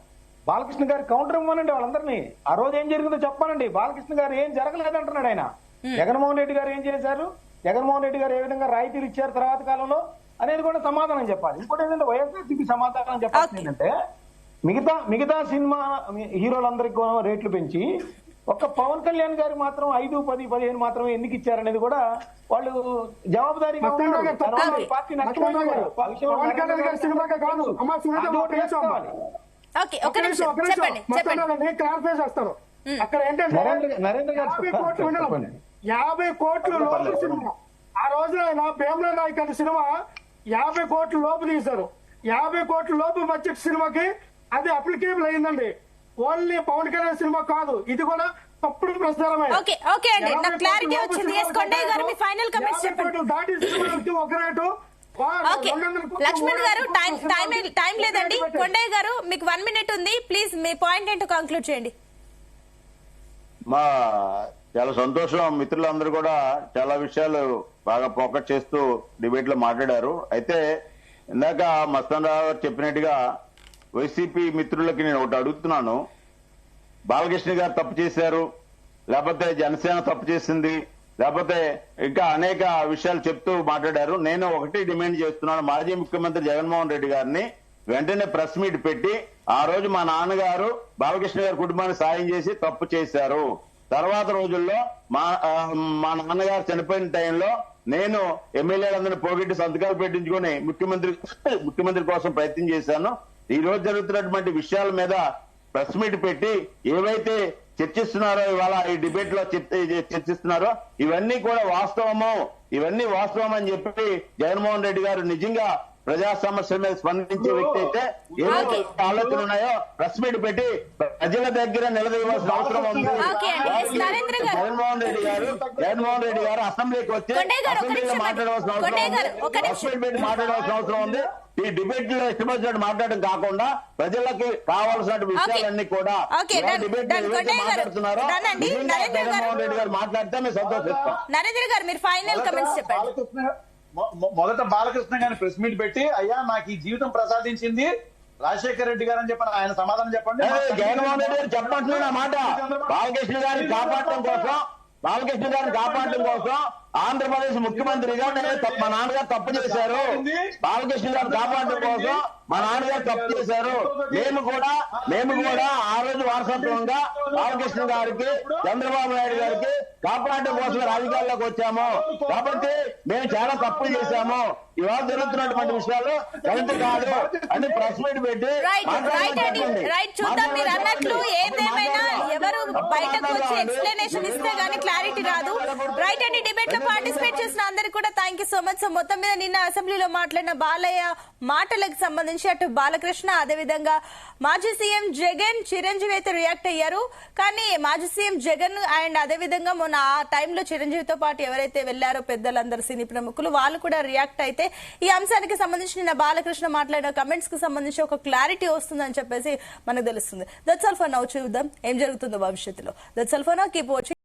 బాలకృష్ణ గారు కౌంటర్ ఇవ్వనండి వాళ్ళందరినీ. ఆ రోజు ఏం జరిగిందో చెప్పానండి. బాలకృష్ణ గారు ఏం జరగలేదంటున్నాడు ఆయన. జగన్మోహన్ రెడ్డి గారు ఏం చేశారు, జగన్మోహన్ రెడ్డి గారు ఏ విధంగా రాయితీలు ఇచ్చారు తర్వాత కాలంలో అనేది కూడా సమాధానం చెప్పాలి. ఇంకోటి ఏంటంటే వైఎస్ఆర్సీపీ సమాధానం చెప్పాల్సింది ఏంటంటే, మిగతా సినిమా హీరోలందరికీ రేట్లు పెంచి ఒక్క పవన్ కళ్యాణ్ గారు మాత్రం 5, 10, 15 మాత్రమే ఎందుకు ఇచ్చారనేది కూడా వాళ్ళు జవాబుదారీగా పార్టీ క్లారిఫై చేస్తాను. అక్కడ ఏంటంటే 50 కోట్ల లోపు సినిమా, ఆ రోజు ఆయన భీమలా నాయక్ అనే సినిమా 50 కోట్ల లోపు తీశారు. 50 కోట్ల లోపు బడ్జెట్ సినిమాకి అది అప్లికేబుల్ అయిందండి. ఓన్లీ పవన్ కళ్యాణ్ సినిమా కాదు, ఇది కూడా తప్పుడు ప్రచారమే. దాటి సినిమాకి ఒక రేటు. లక్ష్మణ్ గారు టైం లేదండి. కొండయ్య గారు మీకు 1 minute ఉంది, ప్లీజ్ మీ పాయింట్ ఏంటో కంక్లూడ్ చేయండి. చాలా సంతోషం, మిత్రులందరూ కూడా చాలా విషయాలు బాగా ఫోకస్ చేస్తూ డిబేట్ లో మాట్లాడారు. అయితే ఇందాక మస్తాన్ రావు గారు చెప్పినట్టుగా వైసీపీ మిత్రులకి నేను ఒకటి అడుగుతున్నాను. బాలకృష్ణ గారు తప్పు చేశారు, లేకపోతే జనసేన తప్పు చేసింది, లేకపోతే ఇంకా అనేక విషయాలు చెప్తూ మాట్లాడారు. నేను ఒకటి డిమాండ్ చేస్తున్నాను, మాజీ ముఖ్యమంత్రి జగన్మోహన్ రెడ్డి గారిని వెంటనే ప్రెస్ మీట్ పెట్టి, ఆ రోజు మా నాన్నగారు బాలకృష్ణ గారి కుటుంబానికి సాయం చేసి తప్పు చేశారు, తర్వాత రోజుల్లో మా నాన్నగారు చనిపోయిన టైంలో నేను ఎమ్మెల్యేలందరినీ పోగొట్టి సంతకాలు పెట్టించుకొని ముఖ్యమంత్రి కోసం ప్రయత్నం చేశాను. ఈ రోజు జరుగుతున్నటువంటి విషయాల మీద ప్రెస్ మీట్ పెట్టి ఏవైతే చర్చిస్తున్నారో, ఇవాళ ఈ డిబేట్ లో చర్చిస్తున్నారో ఇవన్నీ కూడా వాస్తవం అని చెప్పి జగన్మోహన్ రెడ్డి గారు నిజంగా ప్రజా సమస్యల మీద స్పందించే వ్యక్తి అయితే ఏదైతే ఆలోచనలు ఉన్నాయో ప్రెస్ మీట్ పెట్టి ప్రజల దగ్గర నిలదీయవలసిన అవసరం ఉంది. జగన్మోహన్ రెడ్డి గారు అసెంబ్లీకి వచ్చి అసెంబ్లీలో మాట్లాడవలసిన అవసరం ఉంది. ప్రెస్ మీట్ పెట్టి మాట్లాడవలసిన అవసరం ఉంది. ఈ డిబేట్ లో ఇష్టమైనట్టు మాట్లాడడం కాకుండా ప్రజలకి కావాల్సిన విషయాలన్నీ కూడా డిబేట్ మాట్లాడుతున్నారు. జగన్మోహన్ రెడ్డి గారు మాట్లాడితే మేము సంతోషిస్తాం. నరేంద్ర గారు మీరు ఫైనల్ కమెంట్స్ చెప్పండి. మొదట బాలకృష్ణ గారిని ప్రెస్ మీట్ పెట్టి అయ్యా నాకు ఈ జీవితం ప్రసాదించింది రాజశేఖర రెడ్డి గారు అని చెప్పండి, ఆయన సమాధానం చెప్పండి. జగన్మోహన్ రెడ్డి గారు చెప్పంటున్నాడు ఆ మాట. బాలకృష్ణ గారిని కాపాడటం కోసం ఆంధ్రప్రదేశ్ ముఖ్యమంత్రిగా మా నాన్నగారు తప్పు చేశారు. బాలకృష్ణ గారు కాపాడటం కోసం మా నాన్నగారు తప్పు చేశారు. మేము కూడా ఆ రోజు వారసత్వంగా బాలకృష్ణ గారికి, చంద్రబాబు నాయుడు గారికి కాపాడటం కోసం రాజకీయాల్లోకి వచ్చాము. కాబట్టి మేము చాలా తప్పులు చేశాము. ఇవాళ జరుగుతున్నటువంటి విషయాలు కరెక్ట్ కాదు అని ప్రెస్ మీట్ పెట్టి చూద్దాం. మీరు అన్నట్లు ఏదేమైనా ఎవరు బయటకు వచ్చి ఎక్స్ప్లెనేషన్ ఇస్తే గానీ క్లారిటీ రాదు. రైట్ అండి. డిబేట్ లో పార్టిసిపేట్ చేసిన అందరికి కూడా thank you so much. So మొత్తం మీద నిన్న అసెంబ్లీలో మాట్లాడిన బాలయ్య మాటలకు సంబంధించి అటు బాలకృష్ణ, అదేవిధంగా మాజీ సీఎం జగన్, చిరంజీవి అయితే రియాక్ట్ అయ్యారు. కానీ మాజీ సీఎం జగన్ అండ్ అదేవిధంగా మొన్న ఆ టైంలో చిరంజీవితో పాటు ఎవరైతే వెళ్లారో పెద్దలందరూ సినీ ప్రముఖులు వాళ్ళు కూడా రియాక్ట్ అయితే ఈ అంశానికి సంబంధించి నిన్న బాలకృష్ణ మాట్లాడిన కమెంట్స్ కి సంబంధించి ఒక క్లారిటీ వస్తుందని చెప్పేసి మనకు తెలుస్తుంది. That's all for now. చూద్దాం ఏం జరుగుతుందో భవిష్యత్తులో. That's all for now. Keep watching.